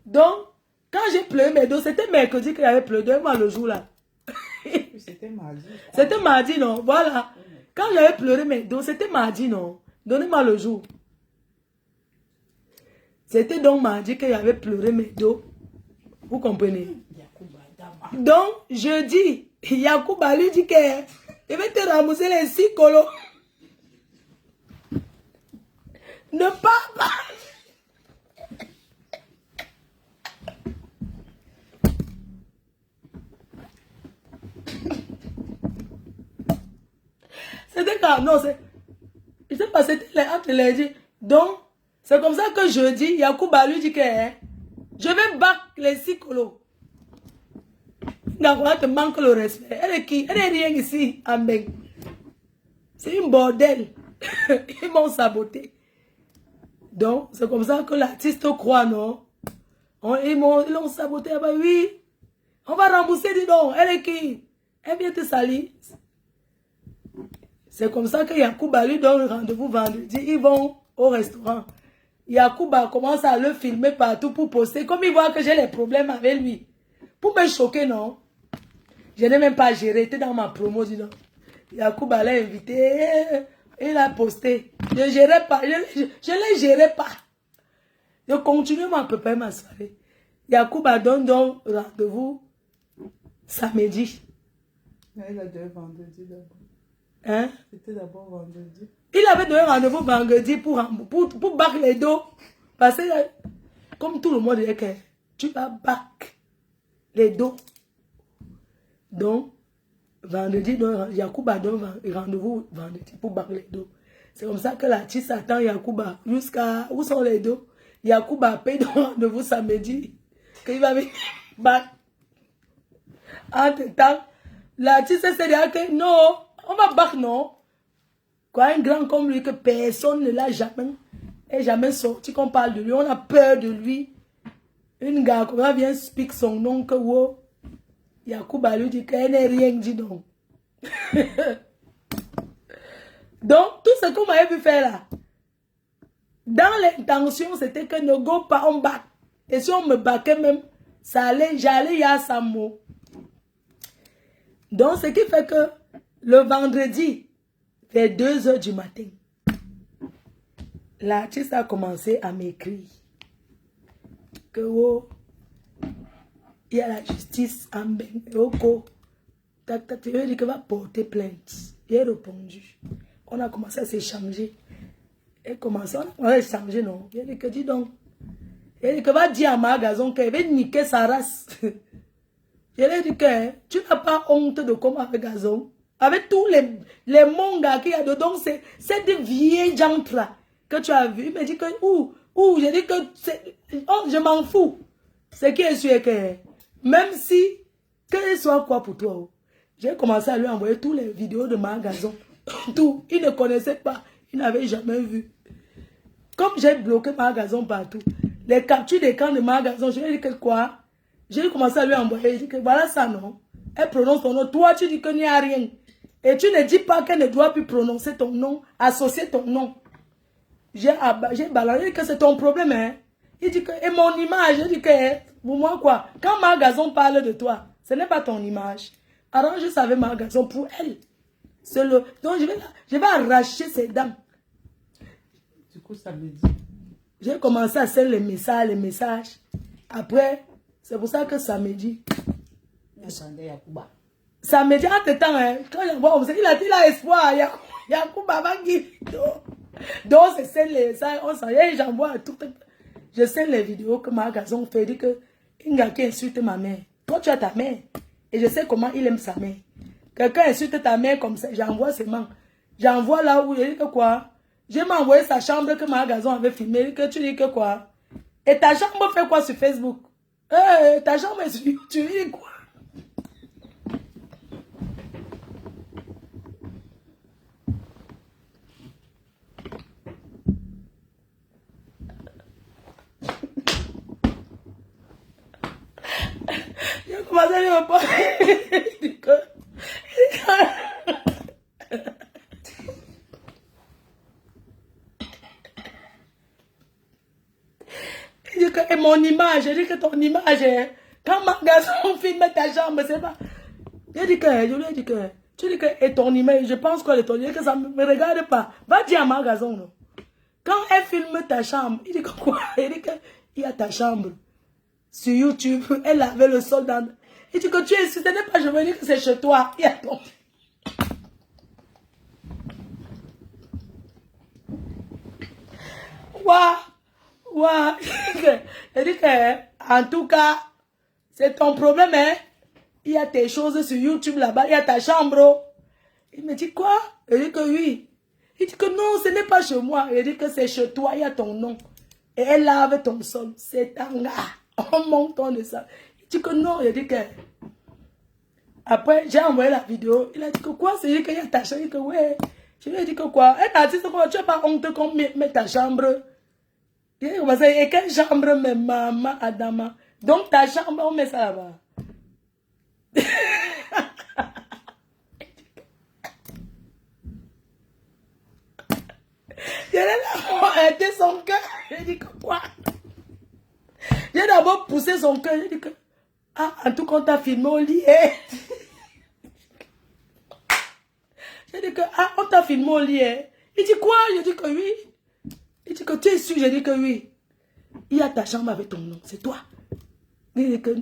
Donc, quand j'ai pleuré mes dos, c'était mercredi que j'avais pleuré. Donnez-moi le jour là.
C'était mardi.
C'était mardi, non? Voilà. Quand j'avais pleuré mes dos, c'était mardi, non? Donnez-moi le jour. C'était donc mardi que j'avais pleuré mes dos. Vous comprenez? Donc, jeudi, Yacouba lui dit que je vais te rembourser les 6 colos. Ne pars pas. C'était quand? Non, c'est... Il s'est passé entre les jours. Donc, c'est comme ça que jeudi, Yacouba lui dit que je vais battre les 6 colos. D'accord, te manque le respect. Elle est qui? Elle est rien ici, amen. C'est une bordel. Ils m'ont saboté. Donc, c'est comme ça que l'artiste croit, non? Ils l'ont saboté. Ah bah oui, on va rembourser, dis donc. Elle est qui? Elle vient te salir. C'est comme ça que Yacouba lui donne rendez-vous vendredi. Ils vont au restaurant. Yacouba commence à le filmer partout pour poster. Comme il voit que j'ai les problèmes avec lui. Pour me choquer, non? Je n'ai même pas géré. J'étais dans ma promo, dis donc. Yacouba l'a invité. Il a posté. Je ne gérais pas. Je ne les gérais pas. Je continue à préparer ma soirée. Yacouba donne donc rendez-vous samedi.
Il a donné vendredi d'abord.
Hein?
C'était d'abord vendredi.
Il avait donné rendez-vous vendredi pour battre les dos. Parce que, comme tout le monde dit que tu vas battre les dos. Donc, vendredi, Yacouba donne rendez-vous vendredi pour battre les dos. C'est comme ça que l'artiste attend Yacouba jusqu'à... Où sont les dos? Yacouba paye donc rendez-vous samedi. Qu'il va venir battre. Entre-temps, L'artiste s'est dit que non, on va battre, non. Quoi, un grand comme lui, que personne ne l'a jamais sorti, qu'on parle de lui, on a peur de lui. Une gars, comme vient speak son nom, que wow. Yacouba lui dit qu'elle n'est rien dit donc. Donc, tout ce qu'on m'avait pu faire là, dans l'intention, c'était que ne go pas en bas. Et si on me baquait même, ça allait, j'allais y a sa mot. Donc, ce qui fait que le vendredi, vers 2 h du matin, l'artiste a commencé à m'écrire que oh, il y a la justice en ben, oko, tac, tac, il dit que va porter plainte. Il a répondu. On a commencé à s'échanger. Et commencé, on a échangé, non. Il a dit que dis donc, il a dit que va dire à ma gazon qu'elle veut niquer sa race. Je lui ai dit que tu n'as pas honte de comment avec gazon. Avec tous les mangas qu'il y a dedans, c'est des vieilles jantes là que tu as vu. Il me dit que, j'ai dit que, oh, je m'en fous. Ce qui est sûr que, même si, que soit quoi pour toi, j'ai commencé à lui envoyer tous les vidéos de ma gazon. Tout. Il ne connaissait pas. Il n'avait jamais vu. Comme j'ai bloqué ma gazon partout, les captures d'écran de ma gazon, je lui ai dit que quoi? J'ai commencé à lui envoyer. Il dit que voilà ça, non? Elle prononce ton nom. Toi, tu dis qu'il n'y a rien. Et tu ne dis pas qu'elle ne doit plus prononcer ton nom, associer ton nom. J'ai balancé que c'est ton problème, hein? Il dit que, et mon image, je dis que, pour moi, quoi? Quand ma gazon parle de toi, ce n'est pas ton image. Alors, je savais ma gazon pour elle. Donc, je vais arracher ses dents.
Du coup, ça me dit.
J'ai commencé à faire les messages. Après, c'est pour ça que samedi. Samedi, entre-temps, hein, quand je vois, il a espoir. Yacouba va guider. Donc, c'est les ça, on s'en y j'envoie tout. Je sais les vidéos que ma gazon fait. Dit que Inga qui insulte ma mère. Toi, tu as ta mère. Et je sais comment il aime sa mère. Quelqu'un insulte ta mère comme ça, j'envoie ses mains. J'envoie là où il dit que quoi. J'ai m'envoyé sa chambre que ma gazon avait filmé. Que tu dis que quoi. Et ta chambre fait quoi sur Facebook? Ta chambre est sur YouTube. Tu dis quoi? J'ai commencé à lui parler. Il dit que... Il dit que et mon image, je dis que ton image, hein, quand ma garçon filme ta jambe, c'est pas. Je lui ai dit que, tu dis que et ton image, je pense qu'elle est ton image, que ça ne me regarde pas. Va dire à ma garçon, non. Quand elle filme ta chambre, il dit que quoi? Il dit que il y a ta chambre sur YouTube, elle avait le sol dans. Il dit que tu es, ce n'est pas, je veux dire que c'est chez toi, il y a ton. Ouah, il dit que, en tout cas, c'est ton problème, hein. Il y a tes choses sur YouTube là-bas, il y a ta chambre. Il me dit quoi? Il dit que oui. Il dit que non, ce n'est pas chez moi. Il dit que c'est chez toi, il y a ton nom. Et elle lave ton sol. C'est un gars. On monte de ça. Il dit que non, il dit que. Après, j'ai envoyé la vidéo. Il a dit que quoi? C'est qu'il y a ta chambre. Il dit que ouais. Je lui ai dit que quoi? Un artiste, tu n'as pas honte qu'on met ta chambre. Il dit que et quelle chambre, mais maman, Adama. Donc ta chambre, on met ça là-bas. J'ai d'abord arrêté son cœur. J'ai dit que quoi? J'ai d'abord poussé son cœur. J'ai dit que, ah, en tout cas, on t'a filmé au lit. J'ai dit que, ah, on t'a filmé au lit. Il dit quoi? J'ai dit que oui. Il dit que tu es sûr? J'ai dit que oui. Il y a ta chambre avec ton nom. C'est toi. Il dit que,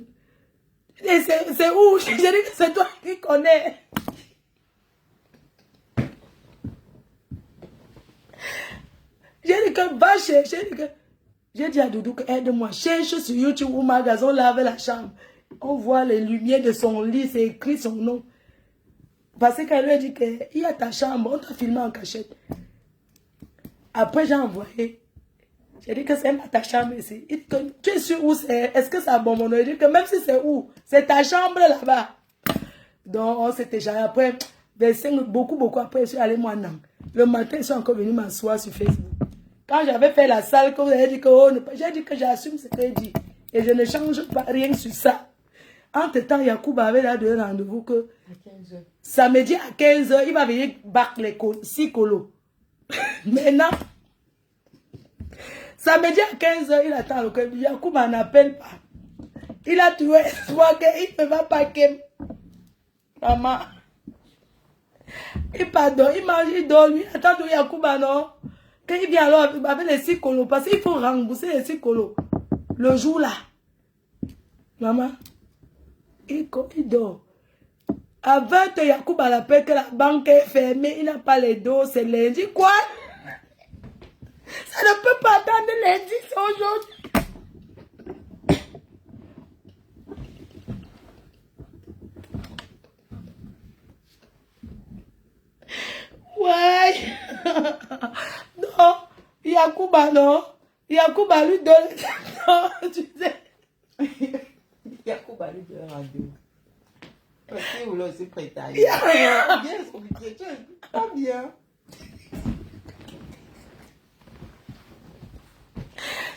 c'est où? J'ai dit que c'est toi qui connais. J'ai dit que va chercher. J'ai dit à Doudou que aide-moi. Cherche sur YouTube où magasin lave la chambre. On voit les lumières de son lit. C'est écrit son nom. Parce qu'elle lui a dit qu'il y a ta chambre. On t'a filmé en cachette. Après j'ai envoyé. J'ai dit que c'est ta chambre ici. Il dit que tu es sûr où c'est? Est-ce que c'est à bon moment? Il dit que même si c'est où? C'est ta chambre là-bas. Donc, on s'était jamais. Après, beaucoup après, je suis allé moi non. Le matin, je suis encore venu m'asseoir sur Facebook. Quand j'avais fait la salle, comme vous avez dit que j'ai dit que j'assume ce que j'ai dit. Et je ne change pas rien sur ça. Entre-temps, Yacouba avait là de rendez-vous que
À 15 heures.
samedi à 15 h, il va venir battre les 6 colos. Maintenant, samedi à 15 h, il attend le cœur. Yacouba n'appelle pas. Il a tué espoir qu'il ne va pas qu'aimer. Maman. Il pardonne, il mange, il dort, lui. Attends, Yacouba, non. Quand il vient alors avec les 6 colos, parce qu'il faut rembourser les 6 colos. Le jour là. Maman. Il dort. À 20 h, Yacouba l'appelle que la banque est fermée. Il n'a pas les dos. C'est lundi. Quoi? Ça ne peut pas attendre lundi. C'est aujourd'hui. Ouais. Non. Yacouba, non. Yacouba lui donne. Non, tu sais.
Yacouba lui donne rendez-vous. Parce que vous l'avez prêté à bien, c'est tu es pas bien.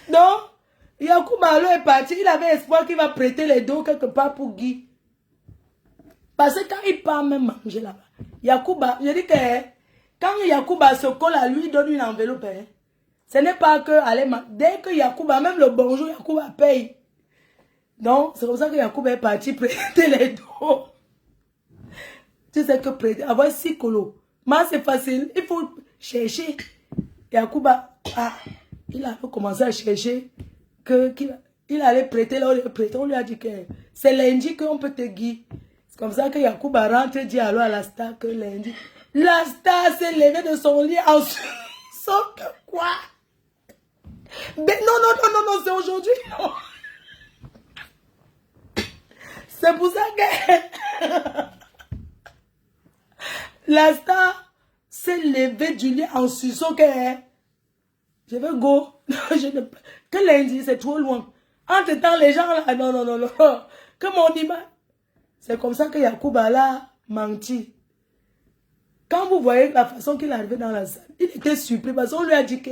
Non. Yacouba lui est parti. Il avait espoir qu'il va prêter les dos quelque part pour Guy. Parce que quand il part même manger là-bas, Yacouba, je dis que quand Yacouba se colle à lui, il donne une enveloppe. Hein. Ce n'est pas que aller dès que Yacouba, même le bonjour, Yacouba paye. Donc, c'est comme ça que Yacouba est parti prêter les dos. Tu sais que prêter, avoir 6 colos. Mais c'est facile, il faut chercher. Yacouba, il a commencé à chercher qu'il allait prêter là, on lui a dit que c'est lundi qu'on peut te guider. C'est comme ça que Yacouba rentre et dit alors à la star que lundi. La star s'est levée de son lit en sauf que quoi? Mais non, c'est aujourd'hui. C'est pour ça que la star s'est levée du lit en sursaut que je veux go. Que lundi, c'est trop loin. Entre-temps, les gens là, non. Que mon image. C'est comme ça que Yacouba l'a menti. Quand vous voyez la façon qu'il est arrivé dans la salle, il était surpris parce qu'on lui a dit que,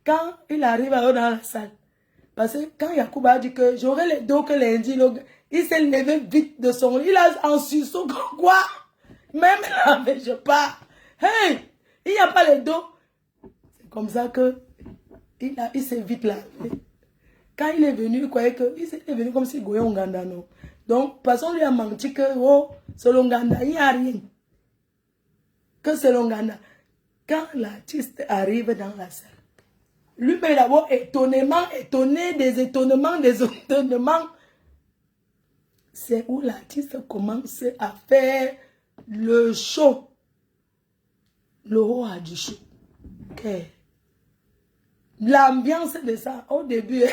quand il arrive alors dans la salle, parce que quand Yacouba a dit que j'aurai les dos que lundi, il s'est levé vite de son lit, il a en sursaut, quoi? Même là, mais je pars. Hey, il n'y a pas les dos. C'est comme ça que il s'est vite lavé. Quand il est venu, il croyait que, il est venu comme si Goyon Nganda, non. Donc, parce qu'on lui a menti que, c'est l'Onganda, il n'y a rien. Que c'est l'Onganda. Quand l'artiste arrive dans la salle, lui-même d'abord étonné des étonnements. C'est où l'artiste commence à faire le show. Le roi du show. Okay. L'ambiance de ça, au début.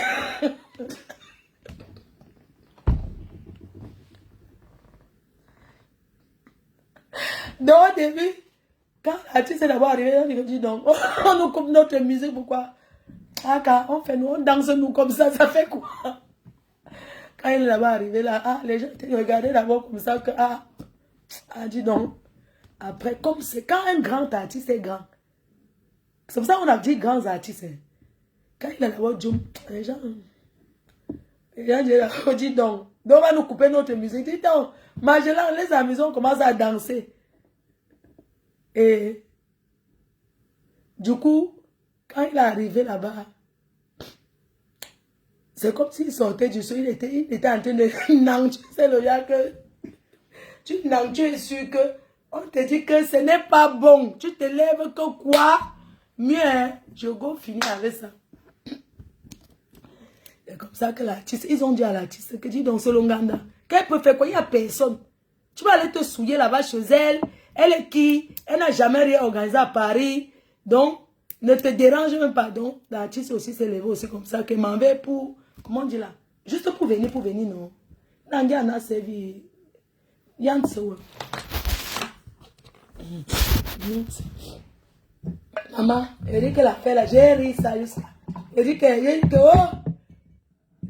Donc, au début, quand l'artiste est d'abord arrivé, on dit donc, on nous coupe notre musique, pourquoi? On danse nous comme ça fait quoi? Quand il est d'abord arrivé là, les gens regardaient d'abord comme ça, que, dis donc. Après, comme c'est quand un grand artiste est grand, c'est pour ça qu'on a dit grands artistes. Hein. Quand il est d'abord Jum, les gens disent donc on va nous couper notre musique. Dis donc, Magellan, les amusons commencent à danser. Et du coup, quand il est arrivé là-bas, c'est comme s'il sortait du sol, il était en train de non, tu sais le gars que tu es sûr que on te dit que ce n'est pas bon. Tu te lèves que quoi? Mieux, hein? Je go finir avec ça. C'est comme ça que l'artiste, ils ont dit à l'artiste que dis donc c'est l'Onganda. Qu'elle peut faire quoi? Il n'y a personne. Tu vas aller te souiller là-bas chez elle. Elle est qui? Elle n'a jamais rien organisé à Paris. Donc, ne te dérange même pas. Donc, l'artiste aussi s'est levé aussi comme ça. Que m'en vais pour, comment on dit là? Juste pour venir, non. Nandia en a servi. Yann Sewa. Maman, elle dit qu'elle a fait là. J'ai ri ça jusqu'à. Elle dit que, oh.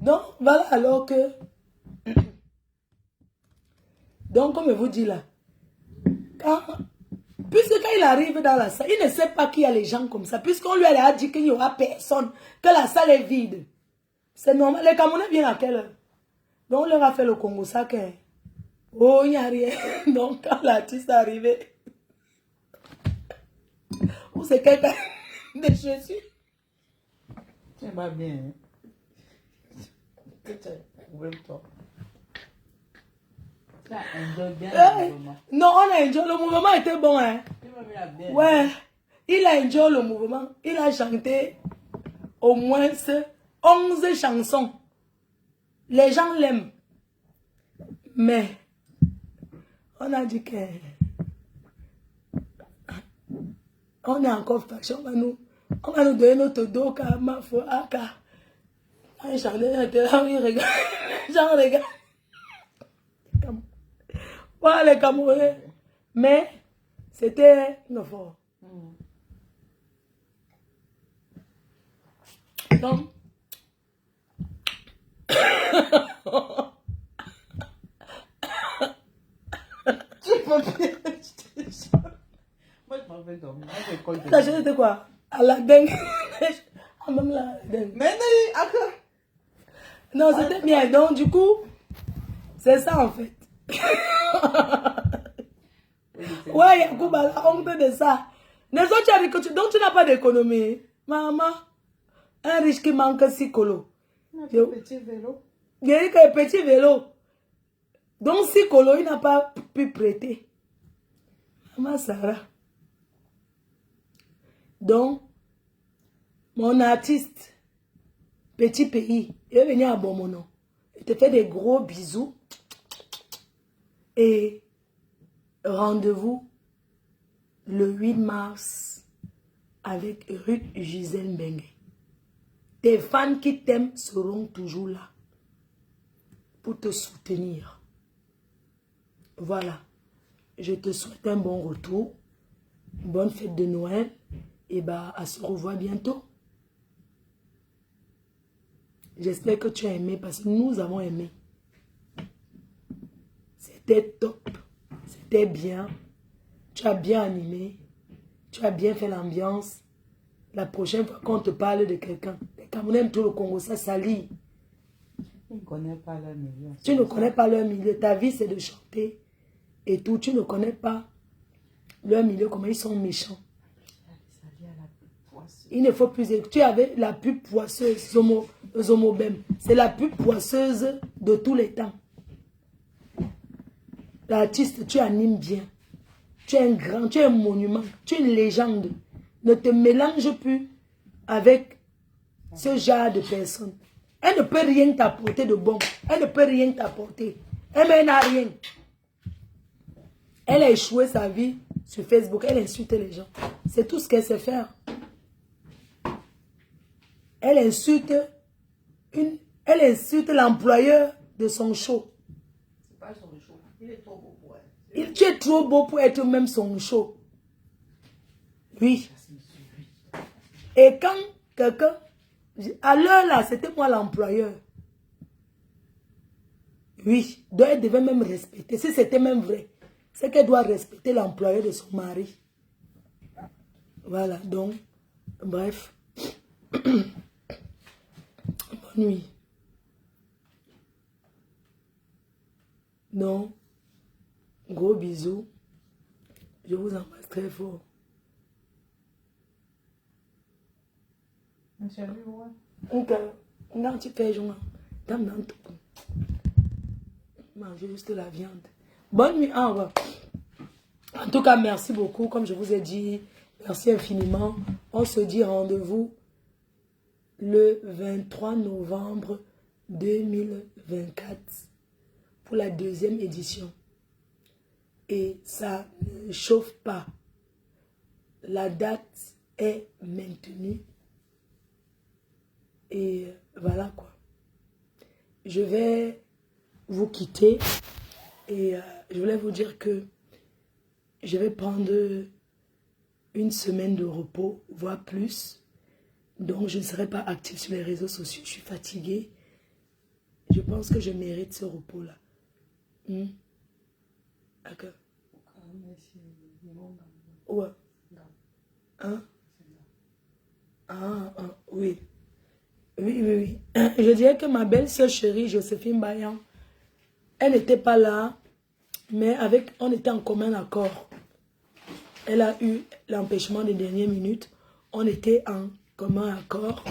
Non, voilà alors que. Donc, comme je vous dis là, puisque quand il arrive dans la salle, il ne sait pas qu'il y a les gens comme ça, puisqu'on lui a dit qu'il n'y aura personne, que la salle est vide. C'est normal. Les Camerounais viennent à quelle heure? Donc, on leur a fait le Congo ça que... Oh, il n'y a rien. Donc, quand l'artiste est arrivé, ou c'est quelqu'un de Jésus.
Tu vas bien. Que tu as toi. Tu as enjoy bien le mouvement.
Non, on a enjoy. Le mouvement était bon, hein.
Tu m'as mis la bien.
Ouais. Il a enjoy le mouvement. Il a chanté au moins 11 chansons. Les gens l'aiment. Mais, on a dit que... On est encore fâché. On va nous donner notre dos, car ma foi, aka. J'en regarde. J'en regarde. Voilà les Camerounais. Mais, c'était une fois. Donc,
Tu peux bien. Moi, je m'en vais dormir. Moi, j'école de...
la chose était quoi? À la dengue. Ah, même la dengue.
Mais non, encore.
Non, c'était bien. Donc, du coup, c'est ça en fait. Ouais, Yacouba, la honte de ça. Les autres, donc tu n'as pas d'économie. Maman, un riche qui manque 6 colos.
Un petit vélo.
Il y a un petit vélo. Donc 6 colos, il n'a pas pu prêter. Maman Sarah. Donc, mon artiste, petit pays, il est venu à Bomono. Il te fait des gros bisous. Et rendez-vous le 8 mars avec Ruth Gisèle Mbengue. Tes fans qui t'aiment seront toujours là pour te soutenir. Voilà. Je te souhaite un bon retour. Bonne fête de Noël. Et bah, à se revoir bientôt. J'espère que tu as aimé parce que nous avons aimé. C'était top. C'était bien. Tu as bien animé. Tu as bien fait l'ambiance. La prochaine fois qu'on te parle de quelqu'un, les Camerounais aiment tout le Congo, ça salit.
Tu ne connais pas leur milieu.
Tu ne connais pas leur milieu. Ta vie, c'est de chanter et tout. Tu ne connais pas leur milieu, comment ils sont méchants. Il ne faut plus... Tu avais la pub poisseuse, Zomobem. C'est la pub poisseuse de tous les temps. L'artiste, tu animes bien. Tu es un grand, tu es un monument, tu es une légende. Ne te mélange plus avec ce genre de personnes. Elle ne peut rien t'apporter de bon. Elle ne peut rien t'apporter. Elle n'a rien. Elle a échoué sa vie sur Facebook. Elle insulte les gens. C'est tout ce qu'elle sait faire. Elle insulte l'employeur de son show.
C'est pas son show. Il est trop beau pour elle.
Tu es trop beau pour être même son show. Oui. Et quand quelqu'un... À l'heure là, c'était moi l'employeur. Oui. Donc elle devait même respecter. Si c'était même vrai, c'est qu'elle doit respecter l'employeur de son mari. Voilà. Donc, bref. Bonne nuit. Donc, gros bisous. Je vous embrasse très fort. Non, tu fais joint. Mangez juste la viande. Bonne nuit. Au revoir. En tout cas, merci beaucoup. Comme je vous ai dit, merci infiniment. On se dit rendez-vous le 23 novembre 2024 pour la 2e édition. Et ça ne chauffe pas. La date est maintenue. Et voilà quoi. Je vais vous quitter. Et je voulais vous dire que je vais prendre une semaine de repos, voire plus. Donc je ne serai pas active sur les réseaux sociaux. Je suis fatiguée. Je pense que je mérite ce repos-là. D'accord. Ouais. Hein? Oui. Oui. Je dirais que ma belle-sœur chérie, Joséphine Bayan, elle n'était pas là, mais on était en commun accord. Elle a eu l'empêchement des dernières minutes. On était en commun accord.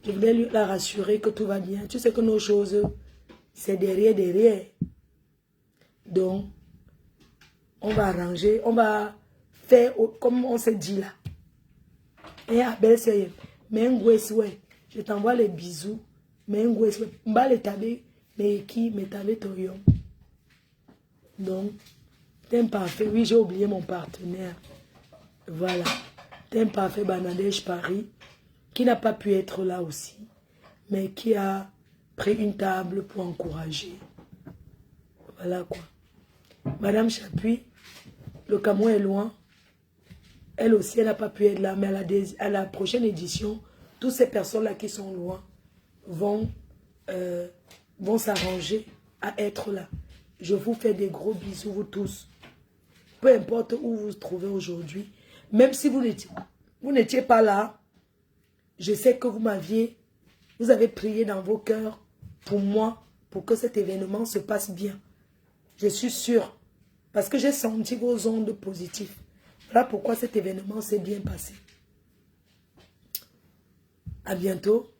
Je voulais la rassurer que tout va bien. Tu sais que nos choses, c'est derrière. Donc, on va arranger, on va faire comme on s'est dit là. Et à belle-sœur, je t'envoie les bisous. Donc, t'es parfait. Oui, j'ai oublié mon partenaire. Voilà. T'es parfait, Banadèche Paris, qui n'a pas pu être là aussi, mais qui a pris une table pour encourager. Voilà quoi. Madame Chapuis, le Cameroun est loin. Elle aussi, elle n'a pas pu être là, mais à la prochaine édition, toutes ces personnes-là qui sont loin vont s'arranger à être là. Je vous fais des gros bisous, vous tous. Peu importe où vous vous trouvez aujourd'hui, même si vous n'étiez pas là, je sais que vous avez prié dans vos cœurs pour moi, pour que cet événement se passe bien. Je suis sûre, parce que j'ai senti vos ondes positives. Voilà pourquoi cet événement s'est bien passé. À bientôt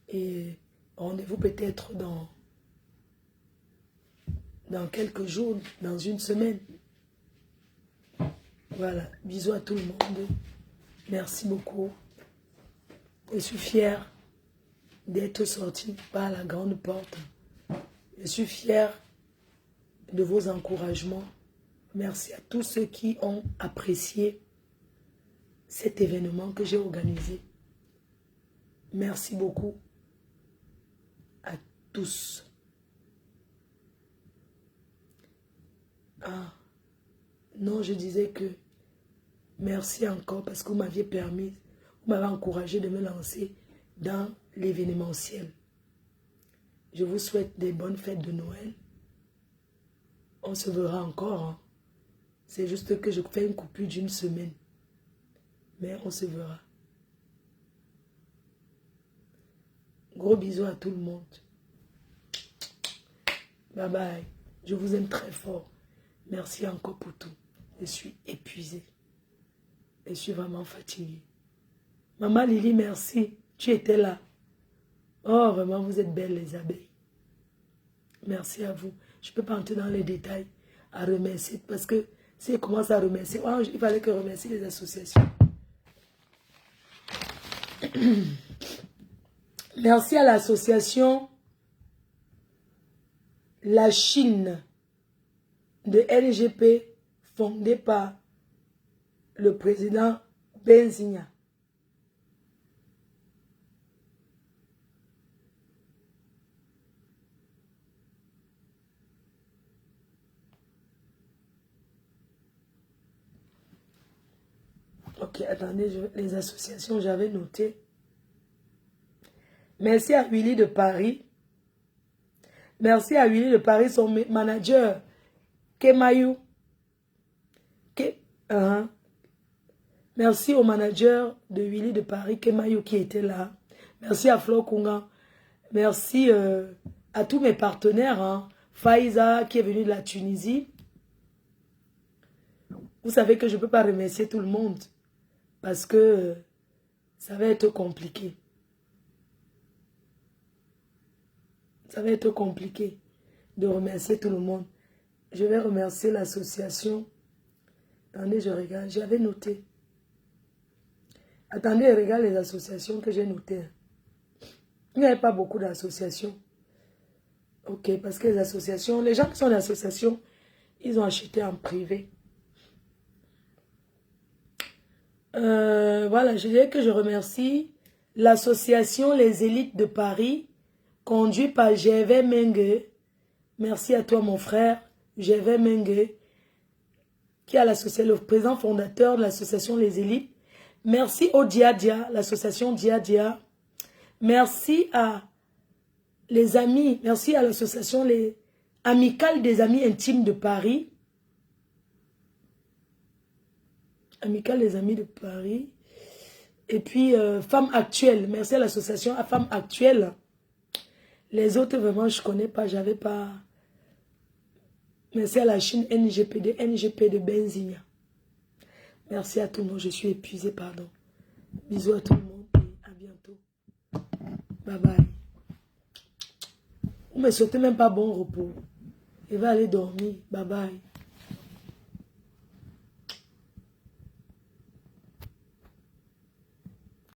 et rendez-vous peut-être dans quelques jours, dans une semaine. Voilà, bisous à tout le monde. Merci beaucoup. Je suis fière d'être sortie par la grande porte. Je suis fière de vos encouragements. Merci à tous ceux qui ont apprécié cet événement que j'ai organisé. Merci beaucoup à tous. Ah, non, je disais que merci encore parce que vous m'aviez permis, vous m'avez encouragé de me lancer dans l'événementiel. Je vous souhaite des bonnes fêtes de Noël. On se verra encore. Hein. C'est juste que je fais une coupure d'une semaine. Mais on se verra. Gros bisous à tout le monde. Bye bye. Je vous aime très fort. Merci encore pour tout. Je suis épuisée. Je suis vraiment fatiguée. Maman Lily, merci. Tu étais là. Oh, vraiment, vous êtes belles les abeilles. Merci à vous. Je ne peux pas entrer dans les détails à remercier parce que si je commence à remercier, il fallait que je remercie les associations. Merci à l'association La Chine de LGP fondée par le président Benzigna. Ok, attendez, les associations, j'avais noté. Merci à Willy de Paris. Merci à Willy de Paris, son manager, Kemayou. Merci au manager de Willy de Paris, Kemayou, qui était là. Merci à Flo Kunga. Merci à tous mes partenaires. Hein. Faiza, qui est venu de la Tunisie. Vous savez que je ne peux pas remercier tout le monde. Parce que ça va être compliqué. Ça va être compliqué de remercier tout le monde. Je vais remercier l'association. Attendez, je regarde. J'avais noté. Attendez, je regarde les associations que j'ai notées. Il n'y avait pas beaucoup d'associations. Ok, parce que les associations, les gens qui sont dans l'association, ils ont acheté en privé. Voilà, je dirais que je remercie l'association Les Élites de Paris, conduite par Gervais Mengue. Merci à toi, mon frère, Gervais Mengue, qui est le président fondateur de l'association Les Élites. Merci au Diadia, l'association Diadia. Merci à les amis, merci à l'association Les Amicales des Amis Intimes de Paris. Amicale les Amis de Paris. Et puis, Femmes Actuelles. Merci à l'association à Femmes Actuelles. Les autres, vraiment, je ne connais pas. J'avais pas... Merci à la Chine NGPD de Benzina. Merci à tout le monde. Je suis épuisée, pardon. Bisous à tout le monde et à bientôt. Bye bye. Vous ne me souhaitez même pas bon repos. Je vais aller dormir. Bye bye.